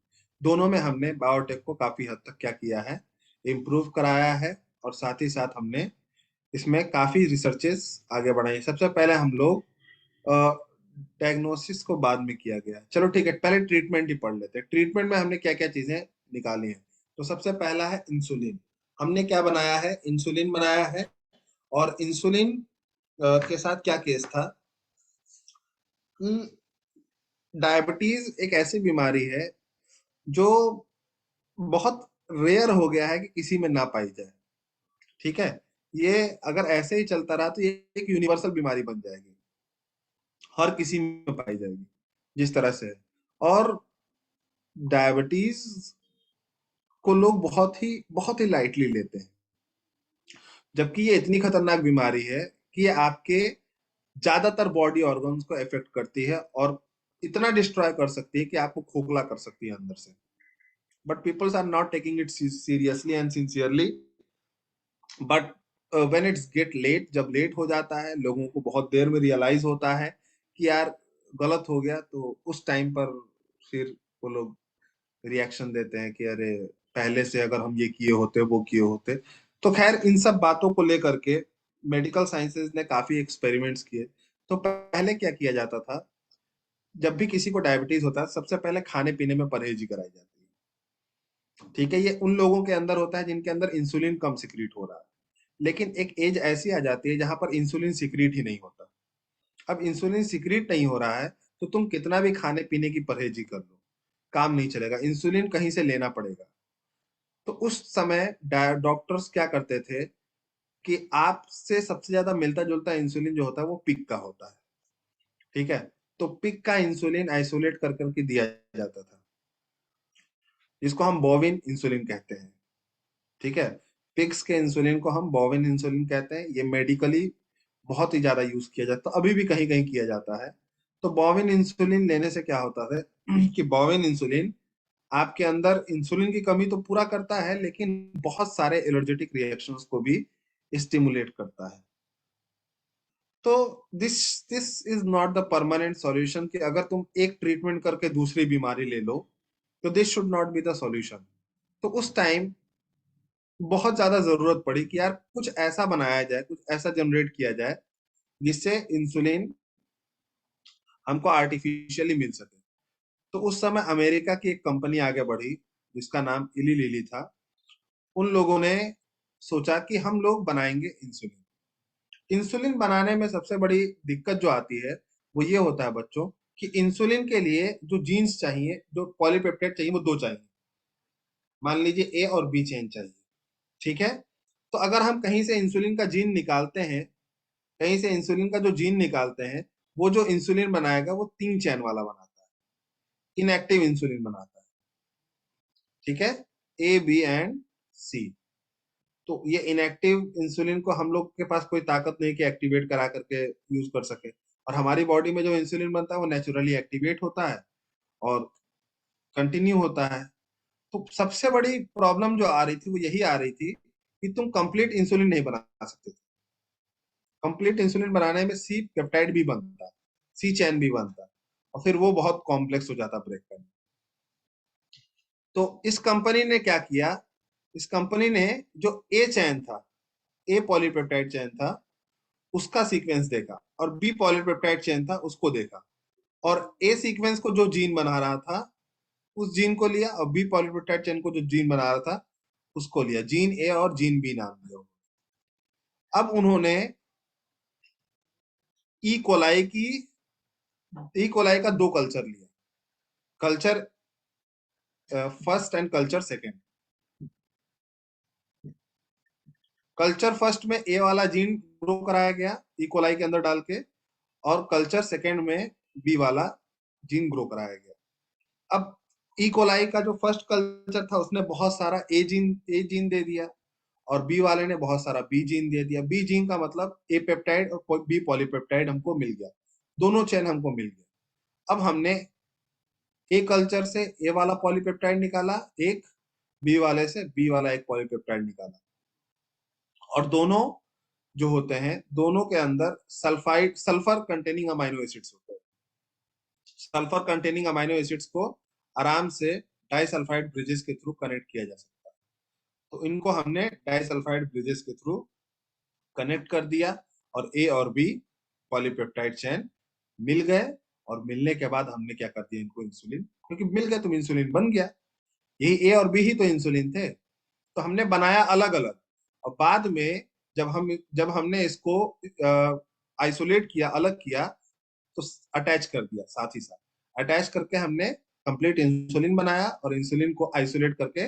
[SPEAKER 1] दोनों में हमने बायोटेक को काफी हद तक क्या किया है, इम्प्रूव कराया है। और साथ ही साथ हमने इसमें काफी रिसर्चेस आगे बढ़ाई। सबसे पहले हम लोग डायग्नोसिस को बाद में किया गया, चलो ठीक है पहले ट्रीटमेंट ही पढ़ लेते हैं। ट्रीटमेंट में हमने क्या क्या चीजें निकाली हैं। तो सबसे पहला है इंसुलिन। हमने क्या बनाया है, इंसुलिन बनाया है। और इंसुलिन के साथ क्या केस था कि डायबिटीज एक ऐसी बीमारी है जो बहुत रेयर हो गया है कि किसी में ना पाई जाए। ठीक है, ये अगर ऐसे ही चलता रहा तो ये एक यूनिवर्सल बीमारी बन जाएगी, हर किसी में पाई जाएगी जिस तरह से। और डायबिटीज को लोग बहुत ही लाइटली लेते हैं, जबकि ये इतनी खतरनाक बीमारी है कि ये आपके ज्यादातर बॉडी ऑर्गन्स को इफेक्ट करती है और इतना डिस्ट्रॉय कर सकती है कि आपको खोखला कर सकती है अंदर से। But peoples are not taking it seriously and sincerely. But when it's get late, जब लेट हो जाता है, लोगों को बहुत देर में रियलाइज होता है कि यार गलत हो गया, तो उस टाइम पर फिर वो लोग रिएक्शन देते हैं कि अरे पहले से अगर हम ये किए होते वो किए होते। तो खैर इन सब बातों को लेकर के मेडिकल साइंसेज ने काफी एक्सपेरिमेंट्स किए। तो पहले क्या किया जाता था, जब भी किसी को डायबिटीज होता है सबसे पहले खाने पीने में परहेजी कराई जाती है। ठीक है, ये उन लोगों के अंदर होता है जिनके अंदर इंसुलिन कम सिक्रीट हो रहा है। लेकिन एक एज ऐसी आ जाती है जहां पर इंसुलिन सिक्रीट ही नहीं होता। अब इंसुलिन सिक्रीट नहीं हो रहा है तो तुम कितना भी खाने पीने की परहेजी कर लो, काम नहीं चलेगा, इंसुलिन कहीं से लेना पड़ेगा। तो उस समय डॉक्टर्स क्या करते थे कि आपसे सबसे ज्यादा मिलता जुलता इंसुलिन जो होता है वो पिग का होता है। ठीक है, तो पिग का इंसुलिन आइसोलेट कर करके दिया जाता था, जिसको हम बोविन इंसुलिन कहते हैं। ठीक है, पिग्स के इंसुलिन को हम बोविन इंसुलिन कहते हैं। ये मेडिकली बहुत ही ज्यादा यूज किया जाता है, अभी भी कहीं कहीं किया जाता है। तो बोविन इंसुलिन लेने से क्या होता है कि बोविन इंसुलिन आपके अंदर इंसुलिन की कमी तो पूरा करता है, लेकिन बहुत सारे एलर्जेटिक रिएक्शंस को भी स्टिमुलेट करता है। तो this this is not the permanent solution कि अगर तुम एक ट्रीटमेंट करके दूसरी बीमारी ले लो, तो this should not be the solution. तो उस टाइम बहुत ज्यादा जरूरत पड़ी कि यार कुछ ऐसा बनाया जाए, कुछ ऐसा जनरेट किया जाए जिससे इंसुलिन हमको आर्टिफिशियली मिल सके। तो उस समय अमेरिका की एक कंपनी आगे बढ़ी जिसका नाम इली लिली था। उन लोगों ने सोचा कि हम लोग बनाएंगे इंसुलिन। इंसुलिन बनाने में सबसे बड़ी दिक्कत जो आती है वो ये होता है बच्चों कि इंसुलिन के लिए जो जीन्स चाहिए, जो पॉलीपेप्टाइड चाहिए, वो दो चाहिए। मान लीजिए ए और बी चेन चाहिए। ठीक है, तो अगर हम कहीं से इंसुलिन का जीन निकालते हैं, कहीं से इंसुलिन का जो जीन निकालते हैं, वो जो इंसुलिन बनाएगा वो तीन चैन वाला बनाता है, इनएक्टिव इंसुलिन बनाता है। ठीक है, ए बी एंड सी। तो ये इनएक्टिव इंसुलिन को हम लोग के पास कोई ताकत नहीं कि एक्टिवेट करा करके यूज कर सके। और हमारी बॉडी में जो इंसुलिन बनता है वो नेचुरली एक्टिवेट होता है और कंटिन्यू होता है। तो सबसे बड़ी प्रॉब्लम जो आ रही थी वो यही आ रही थी कि तुम कंप्लीट इंसुलिन नहीं बना सकते। कंप्लीट इंसुलिन बनाने में सी पेप्टाइड भी बनता है, सी चैन भी बनता है, और फिर वो बहुत कॉम्प्लेक्स हो जाता ब्रेक करने। तो इस कंपनी ने क्या किया, इस कंपनी ने जो ए चैन था, ए पॉलीपेप्टाइड चैन था, उसका सीक्वेंस देखा, और बी पॉलीपेप्टाइड चेन था उसको देखा। और ए सीक्वेंस को जो जीन बना रहा था उस जीन को लिया, और बी पॉलीपेप्टाइड चेन को जो जीन बना रहा था उसको लिया, जीन ए और जीन बी नाम दिया। अब उन्होंने ई कोलाई की, ई कोलाई का दो कल्चर लिया, culture first and culture second. Culture first में ए वाला जीन ग्रो कराया गया ई कोलाई के अंदर डाल के, और कल्चर सेकेंड में बी वाला जीन ग्रो कराया गया। अब ई कोलाई का जो फर्स्ट कल्चर था उसने बहुत सारा ए जीन दे दिया, और बी वाले ने बहुत सारा बी जीन दे दिया। बी जीन का मतलब ए पेप्टाइड और बी पॉलीपेप्टाइड हमको मिल गया, दोनों चेन हमको मिल गया। अब हमने ए कल्चर से ए वाला पॉलीपेप्टाइड निकाला एक, बी वाले से बी वाला एक पॉलीपेप्टाइड निकाला, और दोनों जो होते हैं दोनों के अंदर सल्फर कंटेनिंग अमाइनो एसिड्स होते हैं। सल्फर कंटेनिंग अमाइनो एसिड्स को आराम से डाइसल्फाइड ब्रिजेस के थ्रू कनेक्ट किया जा सकता है। तो इनको हमने डाइसल्फाइड ब्रिजेस के थ्रू कनेक्ट कर दिया, और ए और बी पॉलीपेप्टाइड चेन मिल गए। और मिलने के बाद हमने क्या कर दिया, इनको इंसुलिन, क्योंकि मिल गए तो इंसुलिन बन गया। यही ए और बी ही तो इंसुलिन थे, तो हमने बनाया अलग अलग। और बाद में जब हमने इसको आइसोलेट किया, अलग किया, तो अटैच कर दिया, साथ ही साथ अटैच करके हमने कंप्लीट इंसुलिन बनाया, और इंसुलिन को आइसोलेट करके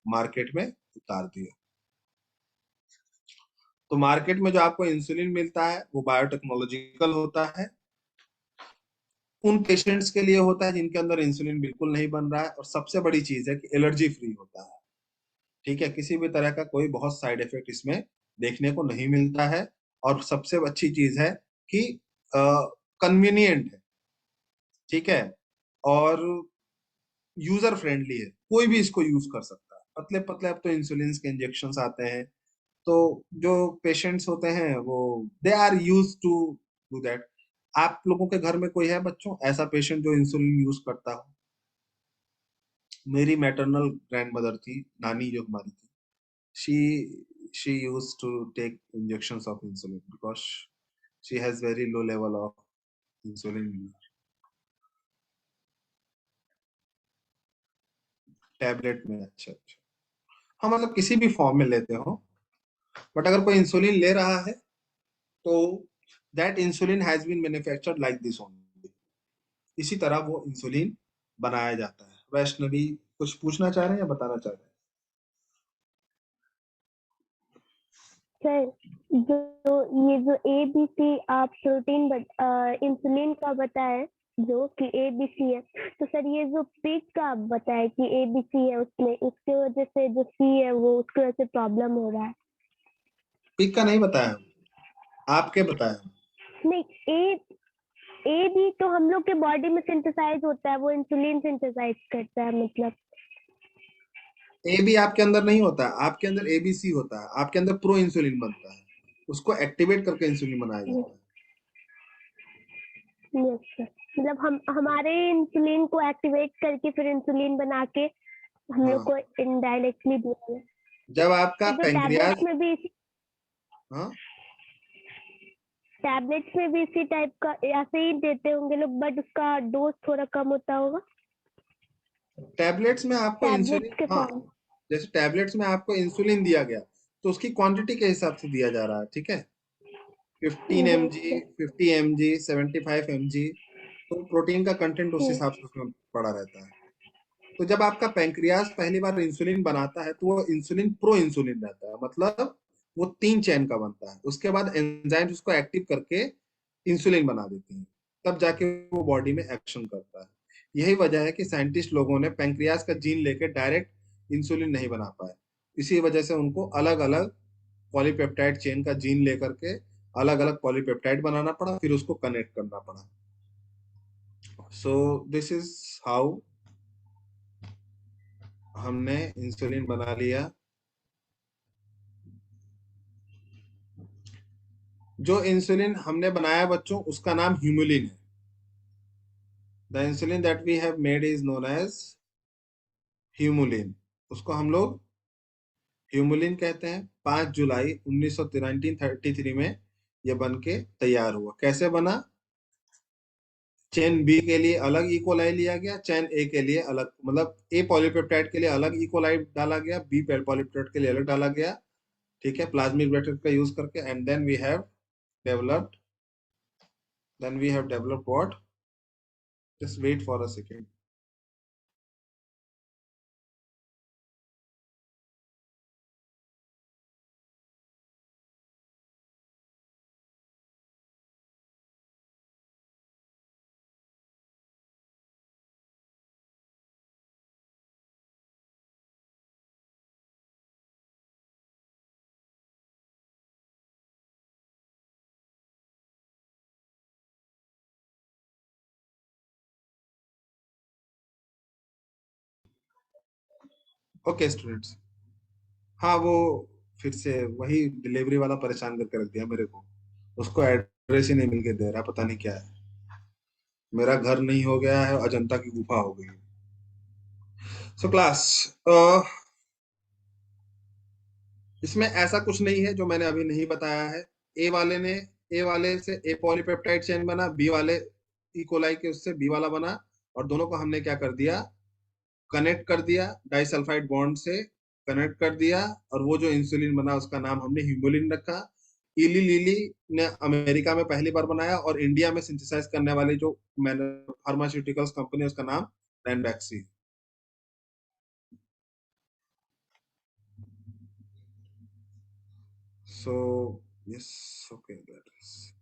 [SPEAKER 1] मार्केट में उतार दिया। तो मार्केट में जो आपको इंसुलिन मिलता है वो बायोटेक्नोलॉजिकल होता है, उन पेशेंट्स के लिए होता है जिनके अंदर इंसुलिन बिल्कुल नहीं बन रहा है, और सबसे बड़ी चीज है कि एलर्जी फ्री होता है। ठीक है, किसी भी तरह का कोई बहुत साइड इफेक्ट इसमें देखने को नहीं मिलता है, और सबसे अच्छी चीज है कि कन्वीनियंट है। ठीक है, और यूजर फ्रेंडली है, कोई भी इसको यूज कर सकता है। पतले पतले अब तो इंसुलिन के इंजेक्शन आते हैं, तो जो पेशेंट्स होते हैं वो they are use to do that. आप लोगों के घर में कोई है बच्चों ऐसा पेशेंट जो इंसुलिन यूज करता हो? मेरी मैटरनल ग्रैंड मदर थी, नानी जो हमारी थी, she she used to take injections of insulin because she has very low level of insulin in her tablet में। अच्छा अच्छा, हाँ मतलब किसी भी फॉर्म में लेते हो, बट अगर कोई इंसुलिन ले रहा है तो that insulin has been manufactured like this only, इसी तरह वो इंसुलिन बनाया जाता है। वैष्णवी कुछ पूछना चाह रहे हैं या बताना चाह रहे हैं?
[SPEAKER 2] सर, जो ये जो ए बी सी आप प्रोटीन इंसुलिन का बताए, जो कि ए बी सी है, तो सर ये जो पीक का आप बताए कि ए बी सी है, उसमें उसके वजह से जो सी है वो उसकी वजह से प्रॉब्लम हो रहा है।
[SPEAKER 1] पिक का नहीं बताया, आपके बताया।
[SPEAKER 2] नहीं, ए ए भी तो हम लोग के बॉडी में सिंथेसाइज होता है, वो इंसुलिन सिंथेसाइज करता है मतलब।
[SPEAKER 1] ए बी आपके अंदर नहीं होता है, आपके अंदर एबीसी होता है, आपके अंदर प्रो इंसुलिन बनता है, उसको एक्टिवेट करके इंसुलिन बनाया जाता है।
[SPEAKER 2] यस सर, मतलब हम हमारे इंसुलिन को एक्टिवेट करके फिर इंसुलिन बना के हम लोग
[SPEAKER 1] हाँ,
[SPEAKER 2] को इनडायरेक्टली दिया है।
[SPEAKER 1] जब आपका
[SPEAKER 2] तो जो
[SPEAKER 1] पैंक्रियाज, हाँ
[SPEAKER 2] टैबलेट्स में भी इसी टाइप का ऐसे ही देते होंगे लोग, बट उसका डोज थोड़ा कम होता होगा
[SPEAKER 1] टैबलेट्स में आपको इंसुलिन,
[SPEAKER 2] टैबलेट्स के
[SPEAKER 1] हाँ
[SPEAKER 2] फॉर्म।
[SPEAKER 1] जैसे टैबलेट्स में आपको इंसुलिन दिया गया तो उसकी क्वांटिटी के हिसाब से दिया जा रहा है। ठीक है, 15
[SPEAKER 2] yes
[SPEAKER 1] mg,
[SPEAKER 2] sir.
[SPEAKER 1] 50 mg, 75 mg, तो प्रोटीन का कंटेंट उस हिसाब से उसमें पड़ा रहता है। तो जब आपका पैंक्रियाज पहली बार इंसुलिन बनाता है तो वो इंसुलिन प्रो इंसुलिन रहता है, मतलब वो 3 चेन का बनता है। उसके बाद एंजाइम्स उसको एक्टिव करके इंसुलिन बना देती हैं, तब जाके वो बॉडी में एक्शन करता है। यही वजह है कि साइंटिस्ट लोगों ने पैंक्रियाज का जीन लेके डायरेक्ट इंसुलिन नहीं बना पाए, इसी वजह से उनको अलग अलग पॉलीपेप्टाइड चेन का जीन लेकर के अलग अलग पॉलीपेप्टाइड बनाना पड़ा, फिर उसको कनेक्ट करना पड़ा। सो दिस इज हाउ हमने इंसुलिन बना लिया। जो इंसुलिन हमने बनाया बच्चों उसका नाम ह्यूमुलिन है। The insulin that we have made is known as Humulin. उसको हम लोग ह्यूमुलिन कहते हैं। 5 जुलाई 1933 में यह बन के तैयार हुआ। कैसे बना? चेन बी के लिए अलग इकोलाई लिया गया, चेन ए के लिए अलग, मतलब ए पॉलीपेप्टाइड के लिए अलग इकोलाई डाला गया, बी पॉलीपेप्टाइड के लिए अलग डाला गया। ठीक है, प्लाज्मिक वेक्टर का यूज करके, and developed then we have developed what, just wait for a second. Okay students. हाँ, वो फिर से वही डिलीवरी वाला परेशान करके रख दिया मेरे को। उसको एड्रेस ही नहीं मिल के दे रहा, पता नहीं क्या है। मेरा घर नहीं हो गया है, अजंता की गुफा हो गई है। सो क्लास, इसमें ऐसा कुछ नहीं है जो मैंने अभी नहीं बताया है। ए वाले ने ए वाले से ए पॉलीपेप्टाइड चेन बना, बी वाले इकोलाई के उससे बी वाला बना, और दोनों को हमने क्या कर दिया, कनेक्ट कर दिया डाइसल्फाइड बॉन्ड से, कनेक्ट कर दिया। और वो जो इंसुलिन बना उसका नाम हमने ह्यूमोलिन रखा। इली लिली ने अमेरिका में पहली बार बनाया, और इंडिया में सिंथेसाइज करने वाली जो फार्मास्यूटिकल्स कंपनी है उसका नाम Ranbaxy. So yes, okay, that is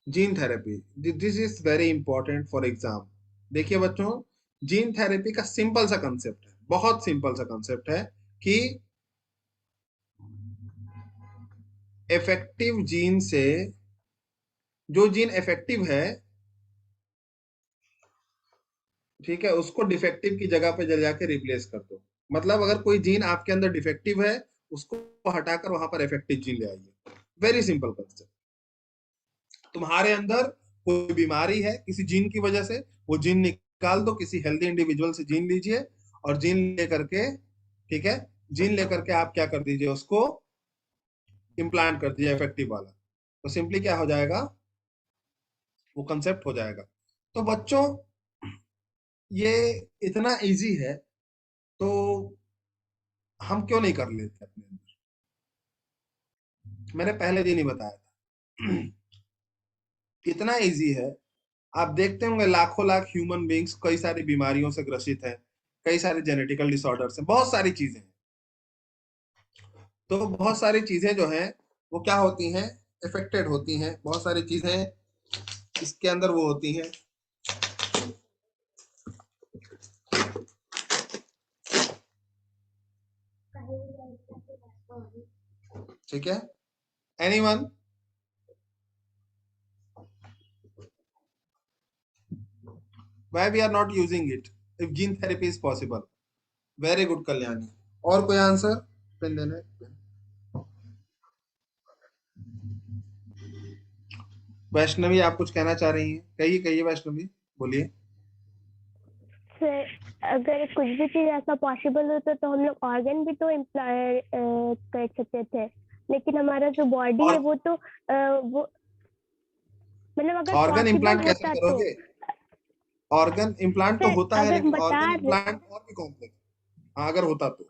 [SPEAKER 1] gene therapy. This is very important for exam. देखिए बच्चों, जीन थेरेपी का सिंपल सा कंसेप्ट है, बहुत सिंपल सा कंसेप्ट है कि इफेक्टिव जीन से जो जीन इफेक्टिव है, ठीक है, उसको डिफेक्टिव की जगह पे जल जाके रिप्लेस कर दो। मतलब अगर कोई जीन आपके अंदर डिफेक्टिव है, उसको हटाकर वहां पर इफेक्टिव जीन ले आइए। Very simple concept. तुम्हारे अंदर कोई बीमारी है किसी जीन की वजह से, वो जीन निकाल दो, किसी हेल्दी इंडिविजुअल से जीन लीजिए, और जीन लेकर के, ठीक है, जीन लेकर के आप क्या कर दीजिए, उसको इम्प्लांट कर दीजिए इफेक्टिव वाला। तो सिंपली क्या हो जाएगा, वो कंसेप्ट हो जाएगा। तो बच्चों, ये इतना इजी है, तो हम क्यों नहीं कर लेते अपने अंदर। मैंने पहले दिन ही बताया था। इतना इजी है। आप देखते होंगे लाखों लाख ह्यूमन बींग्स कई सारी बीमारियों से ग्रसित हैं, कई सारे जेनेटिकल डिसऑर्डर्स हैं, बहुत सारी चीजें हैं। तो बहुत सारी चीजें जो हैं वो क्या होती हैं, इफेक्टेड होती हैं। बहुत सारी चीजें इसके अंदर वो होती हैं, ठीक है। Anyone, why we are not using it if gene therapy is possible. Very good Kalyani. और कोई आंसर, पेन देने। वैष्णवी, आप कुछ कहना चाह रही हैं, कहिए कहिए वैष्णवी, बोलिए।
[SPEAKER 2] सर, अगर कुछ भी चीज ऐसा पॉसिबल होता तो हम लोग ऑर्गन भी तो इम्प्लांट कर सकते थे, लेकिन हमारा जो बॉडी है
[SPEAKER 1] और
[SPEAKER 2] वो तो वो मतलब अगर
[SPEAKER 1] ऑर्गन
[SPEAKER 2] पॉसिबल
[SPEAKER 1] इम्प्लांट कैसे
[SPEAKER 2] होता तो।
[SPEAKER 1] करोगे? ऑर्गन इम्प्लांट तो
[SPEAKER 2] सर
[SPEAKER 1] होता है,
[SPEAKER 2] अगर हम
[SPEAKER 1] लेकिन
[SPEAKER 2] बता
[SPEAKER 1] ऑर्गन
[SPEAKER 2] रहे,
[SPEAKER 1] इम्प्लांट और भी कॉम्प्लेक्स। हाँ, अगर होता तो।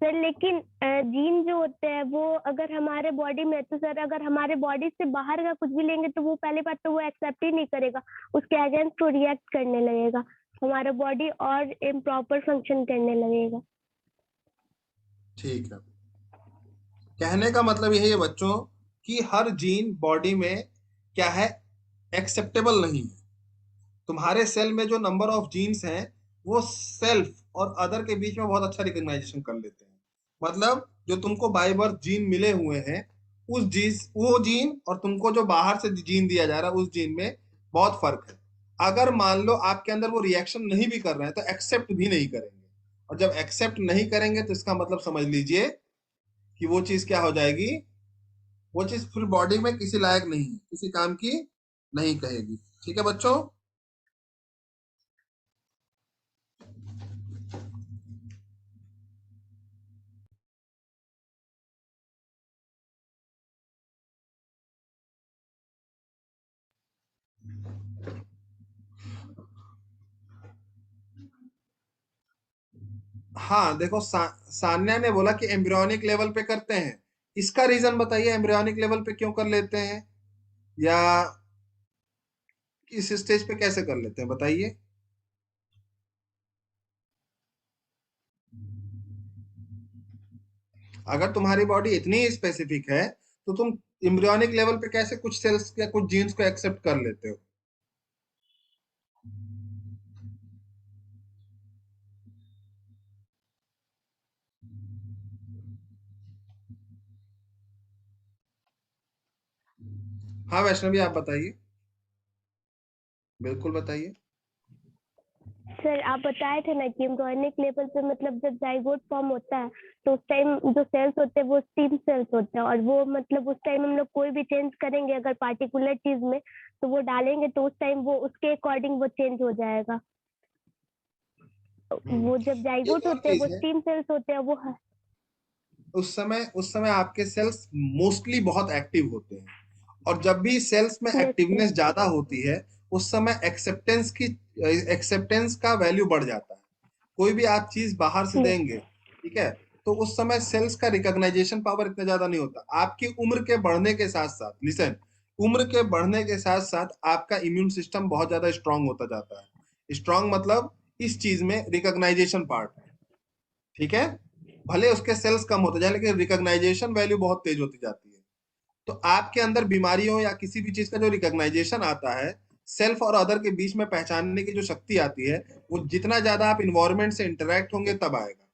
[SPEAKER 2] सर लेकिन जीन जो होते हैं वो अगर हमारे बॉडी में है, तो सर अगर हमारे बॉडी से बाहर का कुछ भी लेंगे तो वो पहली बात तो वो एक्सेप्ट ही नहीं करेगा, उसके अगेंस्ट वो रिएक्ट करने लगेगा, हमारा बॉडी और इम्प्रॉपर फंक्शन करने लगेगा।
[SPEAKER 1] ठीक है, कहने का मतलब यही है बच्चों कि हर जीन बॉडी में क्या है, एक्सेप्टेबल नहीं है। तुम्हारे सेल में जो नंबर ऑफ जीन्स हैं, वो सेल्फ और अदर के बीच में बहुत अच्छा रिकग्नाइजेशन कर लेते हैं। मतलब जो तुमको बाय बर्थ जीन मिले हुए हैं, उस जीन, वो जीन और तुमको जो बाहर से जीन दिया जा रहा है, उस जीन में बहुत फर्क है। अगर मान लो आपके अंदर वो रिएक्शन नहीं भी कर रहे हैं, तो एक्सेप्ट भी नहीं करेंगे। और जब एक्सेप्ट नहीं करेंगे तो इसका मतलब समझ लीजिए कि वो चीज क्या हो जाएगी, वो चीज फिर बॉडी में किसी लायक नहीं है, किसी काम की नहीं कहेगी। ठीक है बच्चों। हाँ देखो, सान्या ने बोला कि एम्ब्रियोनिक लेवल पे करते हैं। इसका रीजन बताइए, एम्ब्रियोनिक लेवल पे क्यों कर लेते हैं, या इस स्टेज पे कैसे कर लेते हैं, बताइए। अगर तुम्हारी बॉडी इतनी स्पेसिफिक है, तो तुम एम्ब्रियोनिक लेवल पे कैसे कुछ सेल्स या कुछ जीन्स को एक्सेप्ट कर लेते हो। हाँ वैष्णवी, आप बताइए, बिल्कुल बताइए।
[SPEAKER 2] सर आप बताए थे ना कि एम्ब्रियोनिक लेवल पे मतलब जब जाइगोट फॉर्म होता है तो उस टाइम जो सेल्स होते हैं वो स्टीम सेल्स होते हैं, और वो मतलब उस टाइम हम लोग कोई भी चेंज करेंगे अगर पार्टिकुलर चीज में तो वो डालेंगे तो उस टाइम वो उसके अकॉर्डिंग वो चेंज हो जाएगा। वो जब
[SPEAKER 1] एक
[SPEAKER 2] जाइगोट
[SPEAKER 1] और
[SPEAKER 2] होते हैं वो
[SPEAKER 1] चीज है,
[SPEAKER 2] स्टीम सेल्स होते हैं वो।
[SPEAKER 1] उस समय आपके सेल्स मोस्टली बहुत एक्टिव होते हैं, और जब भी सेल्स में
[SPEAKER 2] यस सर।
[SPEAKER 1] एक्टिवनेस ज्यादा होती है उस समय एक्सेप्टेंस का वैल्यू बढ़ जाता है। कोई भी आप चीज बाहर से
[SPEAKER 2] यस
[SPEAKER 1] देंगे, ठीक है, तो उस समय सेल्स का रिकॉग्नाइजेशन पावर इतना ज्यादा नहीं होता। आपकी उम्र के बढ़ने के साथ साथ, लिसन, उम्र के बढ़ने के साथ साथ आपका इम्यून सिस्टम बहुत ज्यादा स्ट्रांग होता जाता है। स्ट्रांग मतलब इस चीज में रिकॉग्नाइजेशन पार्ट में, ठीक है, भले उसके सेल्स कम होते जाए लेकिन रिकॉग्नाइजेशन वैल्यू बहुत तेज होती जाती है। तो आपके अंदर बीमारियों या किसी भी चीज का जो रिकॉग्नाइजेशन आता है, सेल्फ और अदर के बीच में पहचानने की जो शक्ति आती है, वो जितना ज्यादा आप इन्वायरमेंट से इंटरेक्ट होंगे तब आएगा।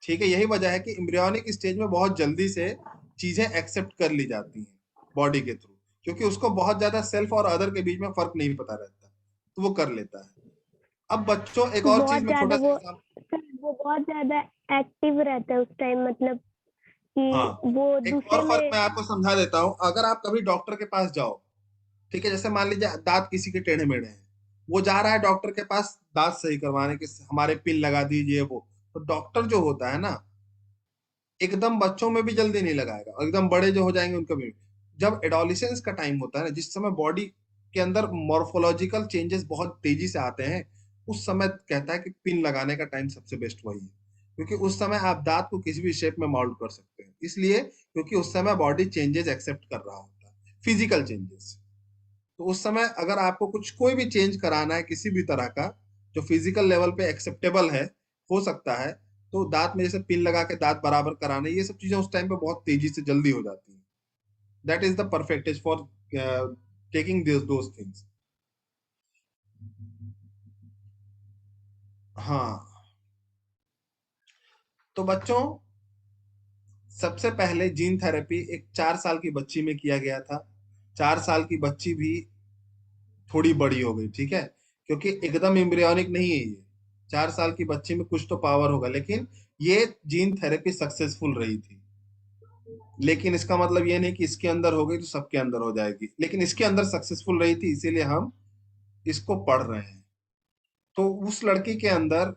[SPEAKER 1] ठीक है, यही वजह है कि एम्ब्रियोनिक स्टेज में बहुत जल्दी से चीजें एक्सेप्ट कर ली जाती हैं बॉडी के थ्रू, क्योंकि उसको बहुत ज्यादा सेल्फ और अदर के बीच में फर्क नहीं पता रहता, तो वो कर लेता है। अब बच्चों, एक और चीज
[SPEAKER 2] बहुत
[SPEAKER 1] में
[SPEAKER 2] ज्यादा
[SPEAKER 1] छोटा सा
[SPEAKER 2] वो
[SPEAKER 1] एग्जाम्पल।
[SPEAKER 2] सर वो बहुत ज्यादा एक्टिव रहता है उस टाइम, मतलब
[SPEAKER 1] हाँ,
[SPEAKER 2] कि वो
[SPEAKER 1] एक
[SPEAKER 2] दूसरे
[SPEAKER 1] और फर्क
[SPEAKER 2] में।
[SPEAKER 1] मैं आपको समझा देता हूँ। अगर आप कभी डॉक्टर के पास जाओ, ठीक है, जैसे मान लीजिए दांत किसी के टेढ़े मेढ़े हैं, वो जा रहा है डॉक्टर के पास दांत सही करवाने के, हमारे पिन लगा दीजिए वो, तो डॉक्टर जो होता है ना, एकदम बच्चों में भी जल्दी नहीं लगाएगा, और एकदम बड़े जो हो जाएंगे उनको भी। जब एडोलिसेंस का टाइम होता है ना, जिस समय बॉडी के अंदर मॉर्फोलॉजिकल चेंजेस बहुत तेजी से आते हैं, उस समय कहता है कि पिन लगाने का टाइम सबसे बेस्ट वही है, क्योंकि उस समय आप दांत को किसी भी शेप में मॉल्ड कर सकते हैं, इसलिए क्योंकि उस समय बॉडी चेंजेस एक्सेप्ट कर रहा होता है, फिजिकल चेंजेस। तो उस समय अगर आपको कुछ कोई भी चेंज कराना है किसी भी तरह का, जो फिजिकल लेवल पे एक्सेप्टेबल है, हो सकता है, तो दांत में जैसे पिन लगा के दांत बराबर कराना, ये सब चीजें उस टाइम पे बहुत तेजी से जल्दी हो जाती हैं। That is the perfect age for taking this those things. हाँ, तो बच्चों, सबसे पहले जीन थेरेपी एक 4 साल की बच्ची में किया गया था। 4 साल की बच्ची भी थोड़ी बड़ी हो गई, ठीक है, क्योंकि एकदम एम्ब्रियोनिक नहीं है ये। 4 साल की बच्ची में कुछ तो पावर होगा, लेकिन ये जीन थेरेपी सक्सेसफुल रही थी। लेकिन इसका मतलब ये नहीं कि इसके अंदर हो गई तो सबके अंदर हो जाएगी, लेकिन इसके अंदर सक्सेसफुल रही थी, इसीलिए हम इसको पढ़ रहे हैं। तो उस लड़की के अंदर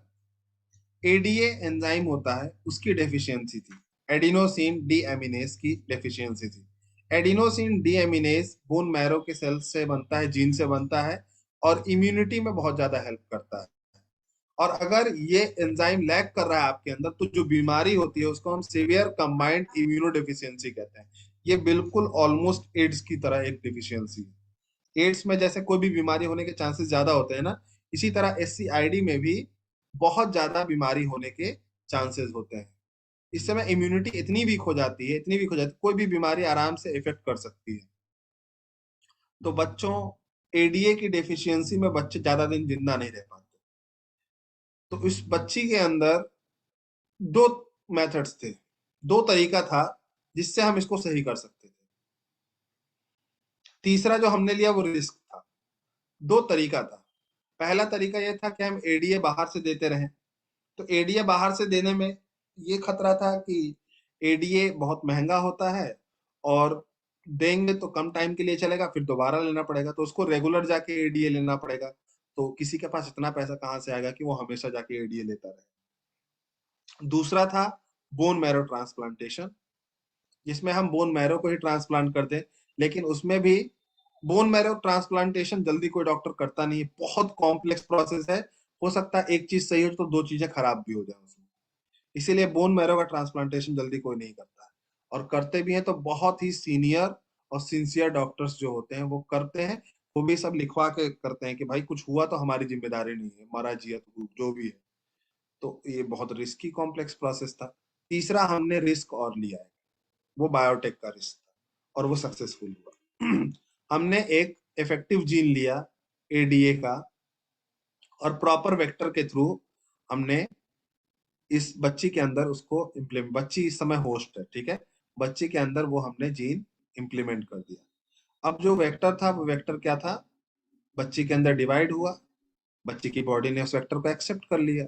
[SPEAKER 1] एडीए एंजाइम होता है, उसकी डेफिशिएंसी थी। एडिनोसिन डी एमिनेस की डेफिशिएंसी थी। एडिनोसिन डी एमिनेस बोन मैरो के सेल से बनता है, जीन से बनता है, और इम्यूनिटी में बहुत ज्यादा हेल्प करता है। और अगर ये एंजाइम लैक कर रहा है आपके अंदर, तो जो बीमारी होती है उसको हम सीवियर कंबाइंड इम्यूनो डेफिशिएंसी कहते हैं। ये बिल्कुल ऑलमोस्ट एड्स की तरह एक डिफिशियंसी है। एड्स में जैसे कोई भी बीमारी होने के चांसेस ज्यादा होते हैं ना, इसी तरह एससीआईडी में भी बहुत ज्यादा बीमारी होने के चांसेस होते हैं। इस समय इम्यूनिटी इतनी वीक हो जाती है, इतनी वीक हो जाती है, कोई भी बीमारी आराम से इफेक्ट कर सकती है। तो बच्चों, एडीए की डेफिशिएंसी में बच्चे ज्यादा दिन जिंदा नहीं रह पाते। तो इस बच्ची के अंदर दो मेथड्स थे, दो तरीका था जिससे हम इसको सही कर सकते थे। तीसरा जो हमने लिया वो रिस्क था। दो तरीका था। पहला तरीका यह था कि हम एडीए बाहर से देते रहें। तो एडीए बाहर से देने में ये खतरा था कि एडीए बहुत महंगा होता है, और देंगे तो कम टाइम के लिए चलेगा, फिर दोबारा लेना पड़ेगा, तो उसको रेगुलर जाके एडीए लेना पड़ेगा। तो किसी के पास इतना पैसा कहाँ से आएगा कि वो हमेशा जाके एडीए लेता रहे। दूसरा था बोन मैरो ट्रांसप्लांटेशन, जिसमें हम बोन मैरो को ही ट्रांसप्लांट कर दें। लेकिन उसमें भी बोन मैरो ट्रांसप्लांटेशन जल्दी कोई डॉक्टर करता नहीं है, बहुत कॉम्प्लेक्स प्रोसेस है। हो सकता है एक चीज सही हो तो दो चीजें खराब भी हो जाए उसमें, इसीलिए बोन मैरो का ट्रांसप्लांटेशन जल्दी कोई नहीं करता है। और करते भी हैं तो बहुत ही सीनियर और सिंसियर डॉक्टर्स जो होते हैं वो करते हैं। वो भी सब लिखवा के करते हैं कि भाई कुछ हुआ तो हमारी जिम्मेदारी नहीं है, मरा जिया तो जो भी है। तो ये बहुत रिस्की कॉम्प्लेक्स प्रोसेस था। तीसरा हमने रिस्क और लिया है, वो बायोटेक का रिस्क था, और वो सक्सेसफुल हुआ। हमने एक इफेक्टिव जीन लिया एडीए का, और प्रॉपर वेक्टर के थ्रू हमने इस बच्ची के अंदर उसको इम्प्लीमेंट, बच्ची इस समय होस्ट है, ठीक है, बच्ची के अंदर वो हमने जीन इम्प्लीमेंट कर दिया। अब जो वेक्टर था वो वेक्टर क्या था, बच्ची के अंदर डिवाइड हुआ, बच्चे की बॉडी ने उस वेक्टर को एक्सेप्ट कर लिया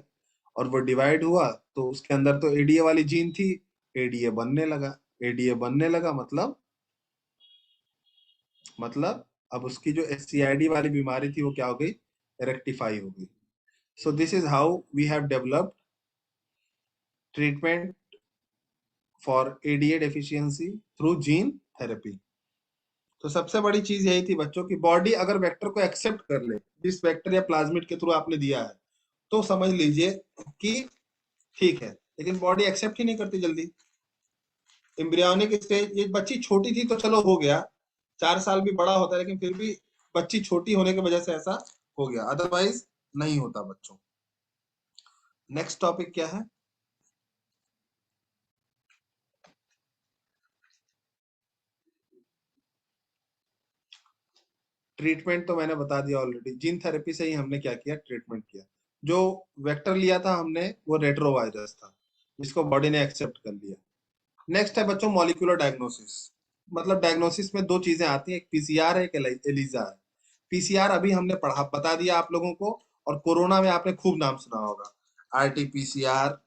[SPEAKER 1] और वो डिवाइड हुआ, तो उसके अंदर तो एडीए वाली जीन थी, एडीए बनने लगा। एडीए बनने लगा मतलब अब उसकी जो एससीआईडी वाली बीमारी थी वो क्या हो गई, रेक्टिफाई हो गई। So this is how we have developed treatment for ADA deficiency through gene therapy. तो सबसे बड़ी चीज यही थी बच्चों की, बॉडी अगर वेक्टर को एक्सेप्ट कर ले, जिस वेक्टर या प्लाज्मिड के थ्रू आपने दिया है, तो समझ लीजिए कि ठीक है। लेकिन बॉडी एक्सेप्ट ही नहीं करती जल्दी। एम्ब्रियोनिक स्टेज, ये बच्ची छोटी थी तो चलो हो गया, 4 साल भी बड़ा होता है, लेकिन फिर भी बच्ची छोटी होने की वजह से ऐसा हो गया, अदरवाइज नहीं होता बच्चों। नेक्स्ट टॉपिक क्या है? ट्रीटमेंट तो मैंने बता दिया ऑलरेडी, जीन थेरेपी से ही हमने क्या किया, ट्रीटमेंट किया। जो वेक्टर लिया था हमने वो रेट्रोवायरस था, जिसको बॉडी ने एक्सेप्ट कर लिया। नेक्स्ट है बच्चों मॉलिक्यूलर डायग्नोसिस। मतलब डायग्नोसिस में दो चीजें आती हैं, एक पीसीआर है, एक एलिजा है। पीसीआर अभी हमने पढ़ा, बता दिया आप लोगों को, और कोरोना में आपने खूब नाम सुना होगा, आरटीपीसीआर,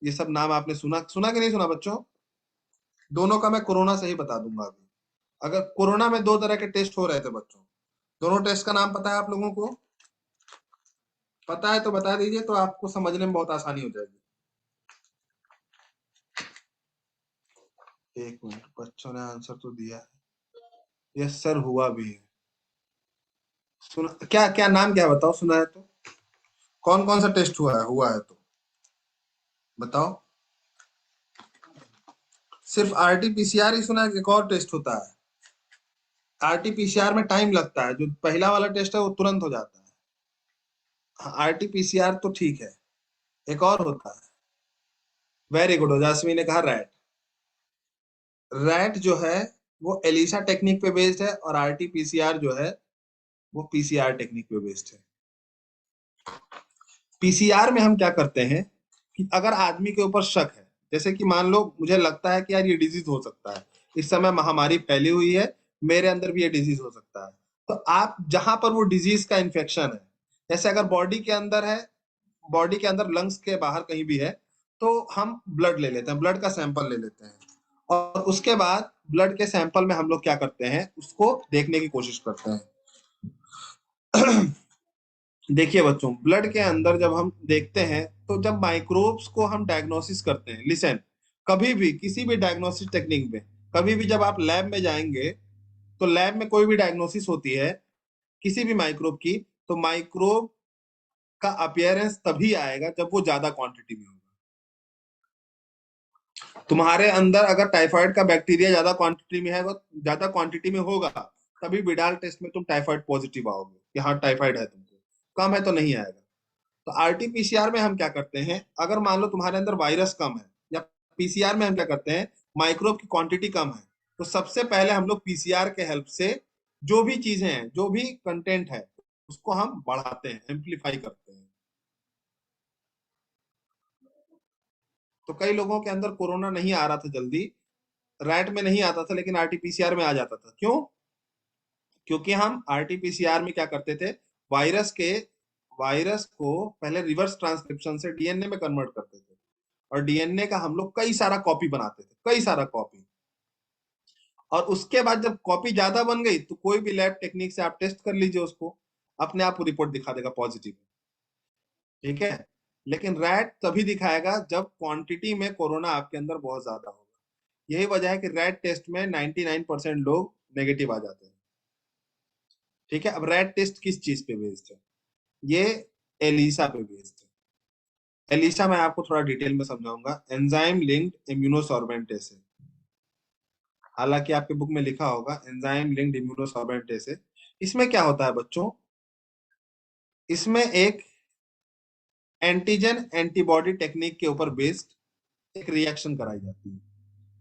[SPEAKER 1] ये सब नाम आपने सुना सुना कि नहीं सुना बच्चों? दोनों का मैं कोरोना से ही बता दूंगा अभी। अगर कोरोना में 2 तरह के टेस्ट हो रहे थे बच्चों, दोनों टेस्ट का नाम पता है आप लोगों को? पता है तो बता दीजिए, तो आपको समझने में बहुत आसानी हो जाएगी। एक मिनट, बच्चों ने आंसर तो दिया है, यस सर हुआ भी है। सुना क्या, क्या नाम क्या है बताओ, सुना है तो? कौन कौन सा टेस्ट हुआ है तो बताओ। सिर्फ आरटीपीसीआर ही सुना है कि एक और टेस्ट होता है? आरटीपीसीआर में टाइम लगता है, जो पहला वाला टेस्ट है वो तुरंत हो जाता है। हाँ, आरटीपीसीआर तो ठीक है, एक और होता है। वेरी गुड, ओजास्मी ने कहा रैट। रैट जो है वो एलिसा टेक्निक पे बेस्ड है, और आरटीपीसीआर जो है वो पीसीआर टेक्निक पे बेस्ड है। पीसीआर में हम क्या करते हैं कि अगर आदमी के ऊपर शक है, जैसे कि मान लो मुझे लगता है कि यार ये डिजीज हो सकता है, इस समय महामारी फैली हुई है, मेरे अंदर भी ये डिजीज हो सकता है, तो आप जहां पर वो डिजीज का इन्फेक्शन है, जैसे अगर बॉडी के अंदर है, बॉडी के अंदर लंग्स के बाहर कहीं भी है, तो हम ब्लड ले लेते हैं, ब्लड का सैंपल ले लेते हैं, और उसके बाद ब्लड के सैंपल में हम लोग क्या करते हैं, उसको देखने की कोशिश करते हैं। देखिए बच्चों, ब्लड के अंदर जब हम देखते हैं, तो जब माइक्रोब्स को हम डायग्नोसिस करते हैं, लिसन, कभी भी किसी भी डायग्नोसिस टेक्निक में, कभी भी जब आप लैब में जाएंगे, तो लैब में कोई भी डायग्नोसिस होती है किसी भी माइक्रोब की, तो माइक्रोब का अपीयरेंस तभी आएगा जब वो ज्यादा क्वांटिटी में होगा। तुम्हारे अंदर अगर टाइफाइड का बैक्टीरिया ज्यादा क्वांटिटी में है, वो ज्यादा क्वांटिटी में होगा, तभी बिडाल टेस्ट में तुम टाइफाइड पॉजिटिव आओगे कि हाँ टाइफाइड है तुमको, कम है तो नहीं आएगा। तो आरटीपीसीआर में हम क्या करते हैं, अगर मान लो तुम्हारे अंदर वायरस कम है, या पीसीआर में हम क्या करते हैं, माइक्रोब की क्वांटिटी कम है, तो सबसे पहले हम लोग पीसीआर के हेल्प से जो भी चीजें हैं, जो भी कंटेंट है, उसको हम बढ़ाते हैं, एम्पलीफाई करते हैं। तो कई लोगों के अंदर कोरोना नहीं आ रहा था जल्दी, रैट में नहीं आता था, लेकिन आरटीपीसीआर में आ जाता था। क्यों? क्योंकि हम आरटीपीसीआर में क्या करते थे, वायरस को पहले रिवर्स ट्रांसक्रिप्शन से डीएनए में कन्वर्ट करते थे, और डीएनए का हम लोग कई सारा कॉपी बनाते थे, कई सारा कॉपी। और उसके बाद जब कॉपी ज्यादा बन गई, तो कोई भी लैब टेक्निक से आप टेस्ट कर लीजिए उसको, अपने आप रिपोर्ट दिखा देगा पॉजिटिव। ठीक है, लेकिन रैट तभी दिखाएगा जब क्वांटिटी में कोरोना आपके अंदर बहुत ज्यादा होगा। यही वजह है कि रैट टेस्ट में 99% लोग नेगेटिव आ जाते हैं। ठीक है, अब रैट टेस्ट किस चीज पे बेस्ड है? ये एलिसा पे बेस्ड है। एलिसा मैं आपको थोड़ा डिटेल में समझाऊंगा, एंजाइम लिंक्ड इम्यूनोसॉर्बेंटेस। हालांकि आपके बुक में लिखा होगा एंजाइम लिंक्ड इम्यूनोसॉर्बेंटेस। इसमें क्या होता है बच्चों, इसमें एक एंटीजन एंटीबॉडी टेक्निक के ऊपर बेस्ड एक रिएक्शन कराई जाती है,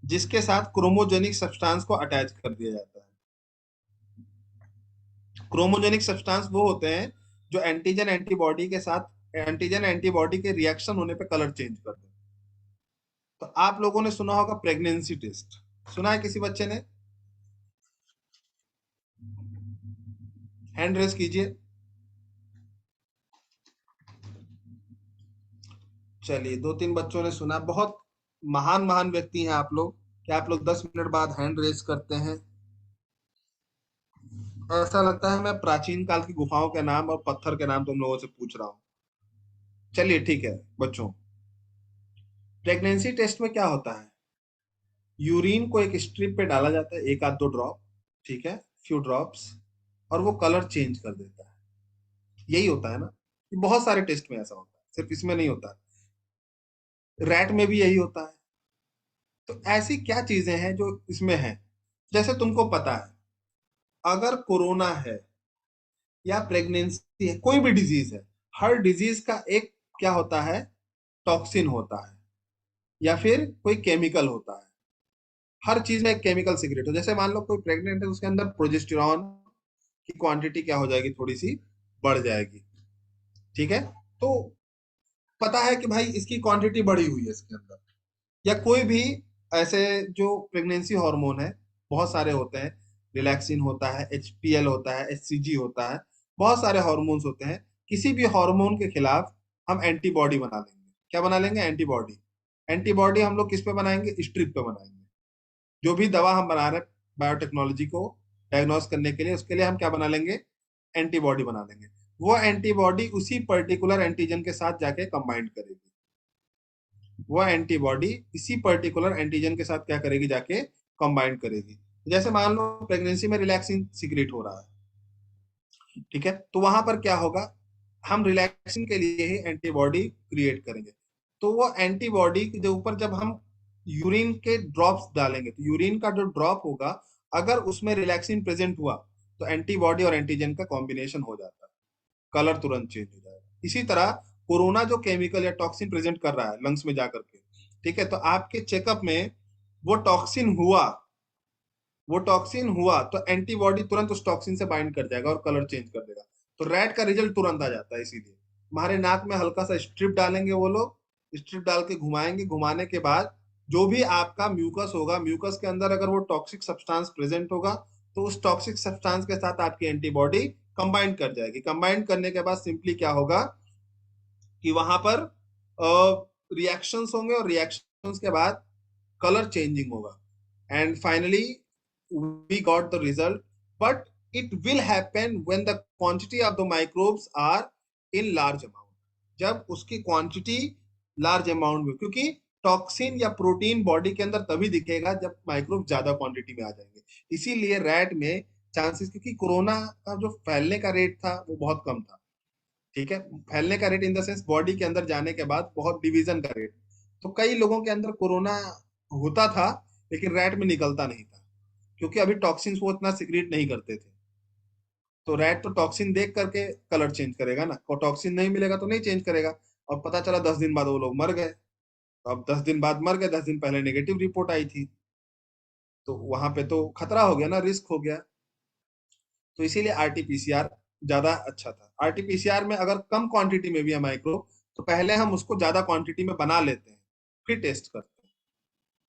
[SPEAKER 1] जिसके साथ क्रोमोजेनिक सब्सटेंस को अटैच कर दिया जाता है। क्रोमोजेनिक सब्सटेंस वो होते हैं जो एंटीजन एंटीबॉडी के साथ, एंटीजन एंटीबॉडी के रिएक्शन होने पे कलर चेंज करते हैं। तो आप लोगों ने सुना होगा प्रेगनेंसी टेस्ट, सुना है किसी बच्चे ने? हैंड रेस कीजिए। चलिए, 2-3 बच्चों ने सुना। बहुत महान महान व्यक्ति हैं आप लोग। क्या आप लोग 10 मिनट बाद हैंड रेज करते हैं? ऐसा लगता है मैं प्राचीन काल की गुफाओं के नाम और पत्थर के नाम तुम लोगों से पूछ रहा हूँ। चलिए ठीक है बच्चों, प्रेगनेंसी टेस्ट में क्या होता है? यूरिन को एक स्ट्रिप पे डाला जाता है, एक आध दो ड्रॉप, ठीक है, फ्यू ड्रॉप्स, और वो कलर चेंज कर देता है। यही होता है ना? बहुत सारे टेस्ट में ऐसा होता है, सिर्फ इसमें नहीं होता है। रैट में भी यही होता है। तो ऐसी क्या चीजें हैं जो इसमें हैं? जैसे तुमको पता है, अगर कोरोना है या प्रेगनेंसी है, कोई भी डिजीज है, हर डिजीज का एक क्या होता है? टॉक्सिन होता है या फिर कोई केमिकल होता है। हर चीज में एक केमिकल सीक्रेट हो। जैसे मान लो कोई प्रेग्नेंट है, उसके अंदर प्रोजेस्टेरॉन की क्वांटिटी क्या हो जाएगी? थोड़ी सी बढ़ जाएगी, ठीक है। तो पता है कि भाई इसकी क्वांटिटी बढ़ी हुई है इसके अंदर। या कोई भी ऐसे जो प्रेगनेंसी हार्मोन है, बहुत सारे होते हैं। रिलैक्सिन होता है, HPL होता है, HCG होता है, बहुत सारे हार्मोन्स होते हैं। किसी भी हार्मोन के खिलाफ हम एंटीबॉडी बना लेंगे। क्या बना लेंगे? एंटीबॉडी। एंटीबॉडी हम लोग किस पे बनाएंगे? स्ट्रिप पे बनाएंगे। जो भी दवा हम बना रहे हैं बायोटेक्नोलॉजी को डायग्नोस करने के लिए, उसके लिए हम क्या बना लेंगे? एंटीबॉडी बना लेंगे। वो एंटीबॉडी उसी पर्टिकुलर एंटीजन के साथ जाके कंबाइंड करेगी। वो एंटीबॉडी इसी पर्टिकुलर एंटीजन के साथ क्या करेगी? जाके कंबाइंड करेगी। जैसे मान लो प्रेगनेंसी में रिलैक्सिन सीक्रेट हो रहा है, ठीक है, तो वहां पर क्या होगा? हम रिलैक्सिन के लिए ही एंटीबॉडी क्रिएट करेंगे। तो वो एंटीबॉडी के ऊपर जब हम यूरिन के ड्रॉप्स डालेंगे, तो यूरिन का जो ड्रॉप होगा, अगर उसमें रिलैक्सिन प्रेजेंट हुआ, तो एंटीबॉडी और एंटीजन का कॉम्बिनेशन हो जाता है, कलर तुरंत चेंज हो जाएगा। इसी तरह कोरोना जो केमिकल या टॉक्सिन प्रेजेंट कर रहा है लंग्स में जाकर के, ठीक है, तो आपके चेकअप में वो टॉक्सिन हुआ, तो एंटीबॉडी तुरंत उस टॉक्सिन से बाइंड कर जाएगा और कलर चेंज कर देगा। तो रैट का रिजल्ट तुरंत आ जाता है। इसीलिए हमारे नाक में हल्का सा स्ट्रिप डालेंगे वो लोग, स्ट्रिप डाल के घुमाएंगे, घुमाने के बाद जो भी आपका म्यूकस होगा, म्यूकस के अंदर अगर वो टॉक्सिक सब्सटेंस प्रेजेंट होगा, तो उस टॉक्सिक सब्सटेंस के साथ आपकी एंटीबॉडी कंबाइन कर जाएगी। कंबाइन करने के बाद सिंपली क्या होगा कि वहां पर रिएक्शंस होंगे, और रिएक्शंस के बाद कलर चेंजिंग होगा, and finally we got the result. But it will happen when the quantity of the microbes are in large amount. जब उसकी क्वांटिटी लार्ज अमाउंट में, क्योंकि टॉक्सिन या प्रोटीन बॉडी के अंदर तभी दिखेगा जब माइक्रोब ज्यादा क्वांटिटी में आ जाएंगे। इसीलिए रैट में चांसेस, क्योंकि कोरोना का जो फैलने का रेट था वो बहुत कम था, ठीक है, फैलने का rate in the sense body के अंदर जाने के बाद बहुत डिवीजन का रेट। तो कई लोगों के अंदर कोरोना होता था, लेकिन रैट में निकलता नहीं था, क्योंकि अभी टॉक्सिन वो इतना सीक्रेट नहीं करते थे। तो रैट तो टॉक्सिन देख करके कलर चेंज करेगा ना, और टॉक्सिन नहीं मिलेगा तो नहीं चेंज करेगा। और पता चला 10 दिन बाद वो लोग मर गए। तो अब 10 दिन बाद मर गए, 10 दिन पहले नेगेटिव रिपोर्ट आई थी, तो वहां पे तो खतरा हो गया ना, रिस्क हो गया। तो इसीलिए RT-PCR ज्यादा अच्छा था। RT-PCR में अगर कम क्वांटिटी में भी है माइक्रो, तो पहले हम उसको ज्यादा क्वांटिटी में बना लेते हैं, फिर टेस्ट करते हैं।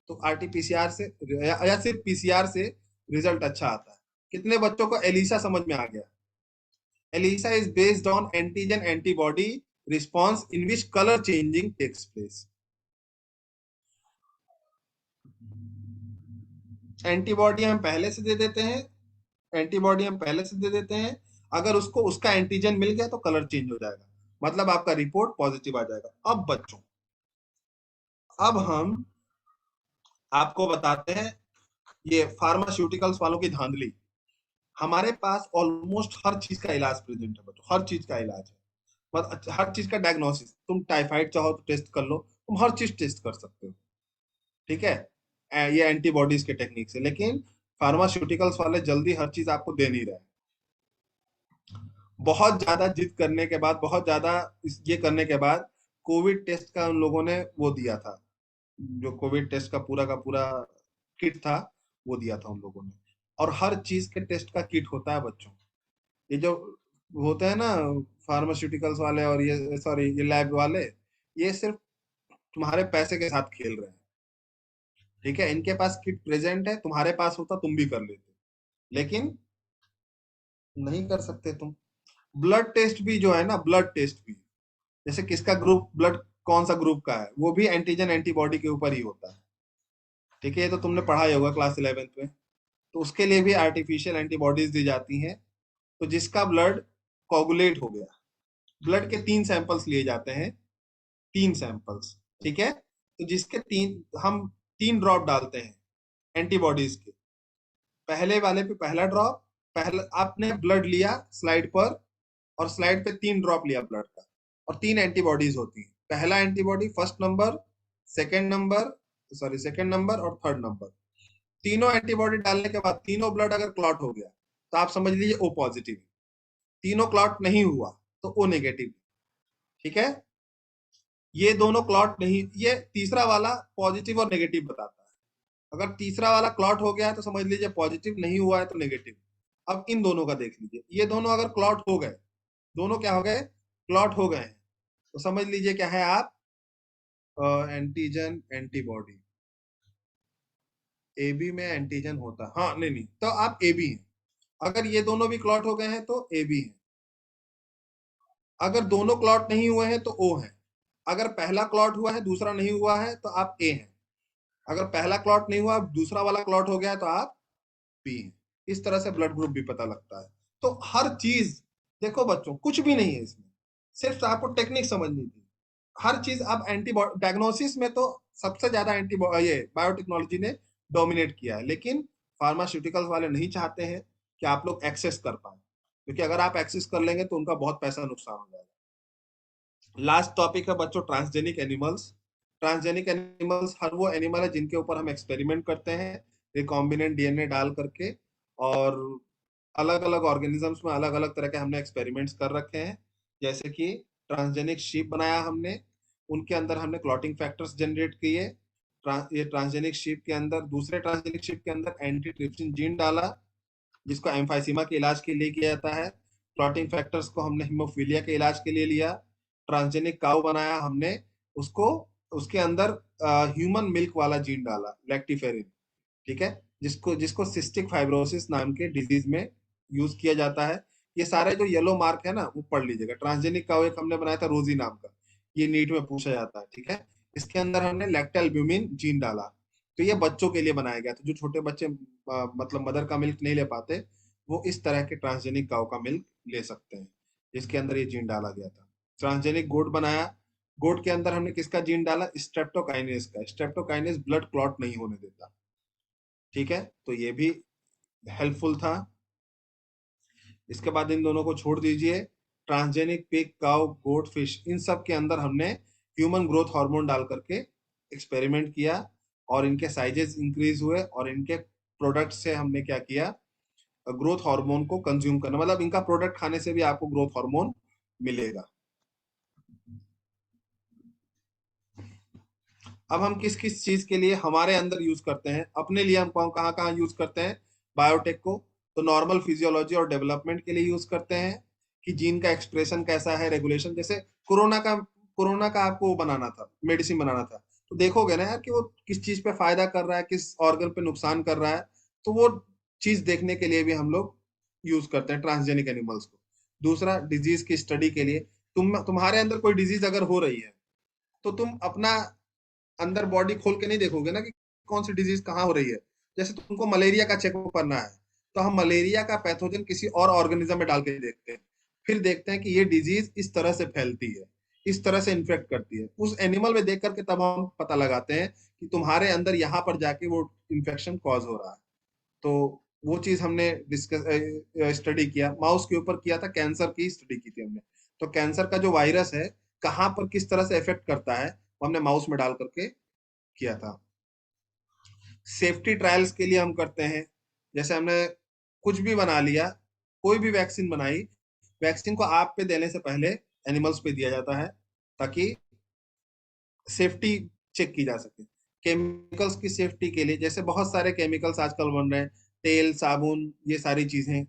[SPEAKER 1] तो RT-PCR से या सिर्फ PCR से रिजल्ट अच्छा आता है। कितने बच्चों को एलिसा समझ में आ गया? ELISA is based on antigen antibody response in which color changing takes place. Antibody हम पहले से दे देते हैं, एंटीबॉडी हम पहले से दे देते हैं। अगर उसको उसका एंटीजन मिल गया तो कलर चेंज हो जाएगा, मतलब आपका रिपोर्ट पॉजिटिव आ जाएगा। अब बच्चों, अब हम आपको बताते हैं ये फार्मास्यूटिकल्स वालों की धांधली। हमारे पास ऑलमोस्ट हर चीज का इलाज प्रेजेंट है बच्चों, हर चीज का इलाज है। मतलब हर चीज का डायग्नोसिस, तुम टाइफाइड चाहो तो टेस्ट कर लो, तुम हर चीज टेस्ट कर सकते हो, ठीक है, ये एंटीबॉडीज के टेक्निक से। लेकिन फार्मास्यूटिकल्स वाले जल्दी हर चीज आपको दे नहीं रहे। बहुत ज्यादा जिद करने के बाद, बहुत ज्यादा ये करने के बाद कोविड टेस्ट का उन लोगों ने वो दिया था, जो कोविड टेस्ट का पूरा किट था, वो दिया था उन लोगों ने। और हर चीज के टेस्ट का किट होता है बच्चों। ये जो होते हैं ना फार्मास्यूटिकल्स वाले, और ये सॉरी ये लैब वाले, ये सिर्फ तुम्हारे पैसे के साथ खेल रहे हैं, ठीक है। इनके पास किट प्रेजेंट है, तुम्हारे पास होता तुम भी कर लेते, लेकिन नहीं कर सकते तुम। ब्लड टेस्ट भी जो है ना, ब्लड टेस्ट भी, जैसे किसका ग्रुप ब्लड कौन सा ग्रुप का है, वो भी एंटीजन एंटीबॉडी के ऊपर ही होता है। ठीक है, ये तो तुमने पढ़ा ही होगा क्लास 11th में। तो उसके लिए भी आर्टिफिशियल एंटीबॉडीज दी जाती हैं। तो जिसका ब्लड कोगुलेट हो गया, ब्लड के 3 सैंपल्स लिए जाते हैं, 3 सैंपल्स। ठीक है, तो जिसके 3 हम 3 ड्रॉप डालते हैं एंटीबॉडीज के। पहले वाले पे पहला ड्रॉप, पहले आपने ब्लड लिया स्लाइड पर, और स्लाइड पे 3 ड्रॉप लिया ब्लड का, और 3 एंटीबॉडीज होती हैं। पहला antibody first number, second number, sorry second number और थर्ड नंबर। तीनों एंटीबॉडी डालने के बाद तीनों ब्लड अगर क्लॉट हो गया तो आप समझ लीजिए ओ पॉजिटिव। तीनों क्लॉट नहीं हुआ तो ओ नेगेटिव। ठीक है, ये दोनों क्लॉट नहीं, ये तीसरा वाला पॉजिटिव और नेगेटिव बताता है। अगर तीसरा वाला क्लॉट हो गया है तो समझ लीजिए पॉजिटिव, नहीं हुआ है तो नेगेटिव। अब इन दोनों का देख लीजिए, ये दोनों अगर क्लॉट हो गए, दोनों क्या हो गए, क्लॉट हो गए हैं, तो समझ लीजिए क्या है आप, एंटीजन एंटीबॉडी। ए बी में एंटीजन होता, हाँ नहीं नहीं, तो आप ए बी हैं। अगर ये दोनों भी क्लॉट हो गए हैं तो ए बी है। अगर दोनों क्लॉट नहीं हुए हैं तो ओ है। अगर पहला क्लॉट हुआ है दूसरा नहीं हुआ है तो आप ए हैं। अगर पहला क्लॉट नहीं हुआ दूसरा वाला क्लॉट हो गया तो आप बी हैं। इस तरह से ब्लड ग्रुप भी पता लगता है। तो हर चीज, देखो बच्चों कुछ भी नहीं है इसमें, सिर्फ आपको टेक्निक समझनी थी। हर चीज अब एंटीबॉडी डायग्नोसिस में तो सबसे ज्यादा ये बायोटेक्नोलॉजी ने डोमिनेट किया है, लेकिन फार्मास्यूटिकल्स वाले नहीं चाहते हैं कि आप लोग एक्सेस कर पाए, क्योंकि अगर आप एक्सेस कर लेंगे तो उनका बहुत पैसा नुकसान हो जाएगा। लास्ट टॉपिक है बच्चों ट्रांसजेनिक एनिमल्स। ट्रांसजेनिक एनिमल्स हर वो एनिमल है जिनके ऊपर हम एक्सपेरिमेंट करते हैं रिकॉम्बिनेंट डीएनए डाल करके, और अलग अलग ऑर्गेनिजम्स में अलग अलग तरह के हमने एक्सपेरिमेंट्स कर रखे हैं। जैसे कि ट्रांसजेनिक शीप बनाया हमने, उनके अंदर हमने क्लॉटिंग फैक्टर्स जनरेट किए। ये ट्रांसजेनिक शीप के अंदर, दूसरे ट्रांसजेनिक शीप के अंदर एंटी ट्रिप्सिन जीन डाला, जिसको एम्फाइसीमा के इलाज के लिए किया जाता है। क्लॉटिंग फैक्टर्स को हमने हीमोफीलिया के इलाज के लिए लिया। ट्रांसजेनिक काउ बनाया हमने, उसको उसके अंदर ह्यूमन मिल्क वाला जीन डाला, लैक्टिफेरिन। ठीक है, जिसको जिसको सिस्टिक फाइब्रोसिस नाम के डिजीज में यूज किया जाता है। ये सारे जो येलो मार्क है ना वो पढ़ लीजिएगा। ट्रांसजेनिक काउ एक हमने बनाया था रोजी नाम का, ये नीट में पूछा जाता है। ठीक है, इसके अंदर हमने लैक्टोल्ब्यूमिन जीन डाला। तो ये बच्चों के लिए बनाया गया था, जो छोटे बच्चे मतलब मदर का मिल्क नहीं ले पाते, वो इस तरह के ट्रांसजेनिक काउ का मिल्क ले सकते हैं, जिसके अंदर ये जीन डाला गया था। ट्रांसजेनिक गोट बनाया, गोट के अंदर हमने किसका जीन डाला, स्ट्रेप्टोकाइनेस का। स्ट्रेप्टोकाइनेस ब्लड क्लॉट नहीं होने देता। ठीक है, तो ये भी हेल्पफुल था। इसके बाद इन दोनों को छोड़ दीजिए। ट्रांसजेनिक पिग, काउ, गोट, फिश, इन सब के अंदर हमने ह्यूमन ग्रोथ हार्मोन डाल करके एक्सपेरिमेंट किया, और इनके साइजेस इंक्रीज हुए, और इनके प्रोडक्ट से हमने क्या किया, ग्रोथ हार्मोन को कंज्यूम करना, मतलब इनका प्रोडक्ट खाने से भी आपको ग्रोथ हार्मोन मिलेगा। अब हम किस किस चीज के लिए हमारे अंदर यूज करते हैं, अपने लिए हम कहाँ कहाँ यूज करते हैं बायोटेक को। तो नॉर्मल फिजियोलॉजी और डेवलपमेंट के लिए यूज करते हैं, कि जीन का एक्सप्रेशन कैसा है, रेगुलेशन। जैसे कोरोना का आपको वो बनाना था, मेडिसिन बनाना था, तो देखोगे ना यार कि वो किस चीज पे फायदा कर रहा है, किस ऑर्गन पे नुकसान कर रहा है। तो वो चीज देखने के लिए भी हम लोग यूज करते हैं ट्रांसजेनिक एनिमल्स को। दूसरा, डिजीज की स्टडी के लिए। तुम्हारे अंदर कोई डिजीज अगर हो रही है, तो तुम अपना अंदर बॉडी खोल के नहीं देखोगे ना कि कौन सी डिजीज कहाँ हो रही है। जैसे तुमको मलेरिया का चेकअप करना है, तो हम मलेरिया का पैथोजन किसी और ऑर्गेनिज्म में डाल के देखते हैं, फिर देखते हैं कि ये डिजीज इस तरह से फैलती है, इस तरह से इन्फेक्ट करती है। उस एनिमल में देख करके तब हम पता लगाते हैं कि तुम्हारे अंदर यहाँ पर जाके वो इन्फेक्शन कॉज हो रहा है। तो वो चीज हमने डिस्कस स्टडी किया, माउस के ऊपर किया था, कैंसर की स्टडी की थी हमने। तो कैंसर का जो वायरस है कहाँ पर किस तरह से इफेक्ट करता है, वो हमने माउस में डाल करके किया था। सेफ्टी ट्रायल्स के लिए हम करते हैं, जैसे हमने कुछ भी बना लिया, कोई भी वैक्सीन बनाई, वैक्सीन को आप पे देने से पहले एनिमल्स पे दिया जाता है, ताकि सेफ्टी चेक की जा सके। केमिकल्स की सेफ्टी के लिए, जैसे बहुत सारे केमिकल्स आजकल बन रहे हैं, तेल, साबुन, ये सारी चीजें।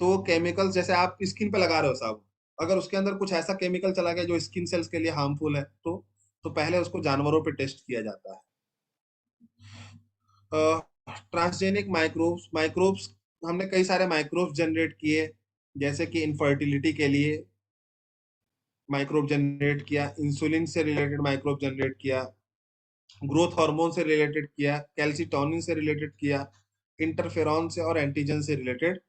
[SPEAKER 1] तो केमिकल्स जैसे आप स्किन पे लगा रहे हो साबुन, अगर उसके अंदर कुछ ऐसा केमिकल चला गया जो स्किन सेल्स के लिए हार्मफुल है, तो पहले उसको जानवरों पे टेस्ट किया जाता है। ट्रांसजेनिक माइक्रोब्स माइक्रोब्स हमने कई सारे माइक्रोब्स जनरेट किए, जैसे कि इनफर्टिलिटी के लिए, माइक्रोब जनरेट किया, इंसुलिन से रिलेटेड माइक्रोब जनरेट किया, ग्रोथ हार्मोन से रिलेटेड किया, कैल्सिटोनिन से रिलेटेड किया, इंटरफेरॉन से और एंटीजन से रिलेटेड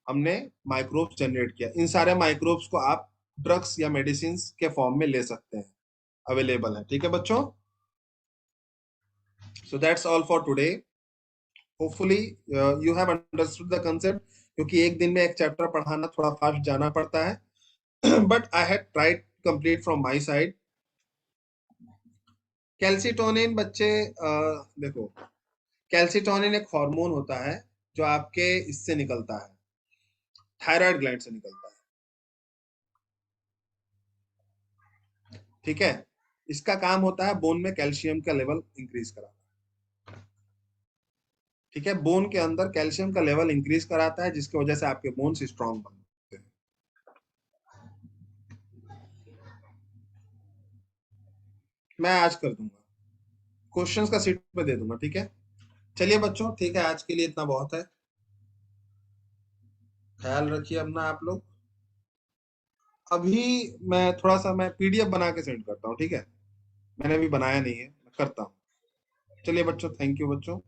[SPEAKER 1] हमने माइक्रोब्स जनरेट किया। इन सारे माइक्रोब्स को आप ड्रग्स या मेडिसिन के फॉर्म में ले सकते हैं, अवेलेबल है। ठीक है बच्चों, so that's all for today. Hopefully you have understood the concept, क्योंकि एक दिन में एक चैप्टर पढ़ाना थोड़ा फास्ट जाना पड़ता है, but I had tried complete from my side. Calcitonin बच्चे देखो, कैल्सिटोनिन एक हार्मोन होता है जो आपके इससे निकलता है, थायराइड ग्लैंड से निकलता है। ठीक है, इसका काम होता है बोन में कैल्शियम का लेवल इंक्रीज कराना। ठीक है, बोन के अंदर कैल्शियम का लेवल इंक्रीज कराता है, जिसकी वजह से आपके बोन्स स्ट्रांग बनते हैं। मैं आज कर दूंगा, क्वेश्चंस का सीट पे दे दूंगा। ठीक है, चलिए बच्चों, ठीक है, आज के लिए इतना बहुत है। ख्याल रखिए अपना आप लोग। अभी मैं पीडीएफ बना के सेंड करता हूँ। ठीक है, मैंने अभी बनाया नहीं है, मैं करता हूँ। चलिए बच्चों, थैंक यू बच्चों।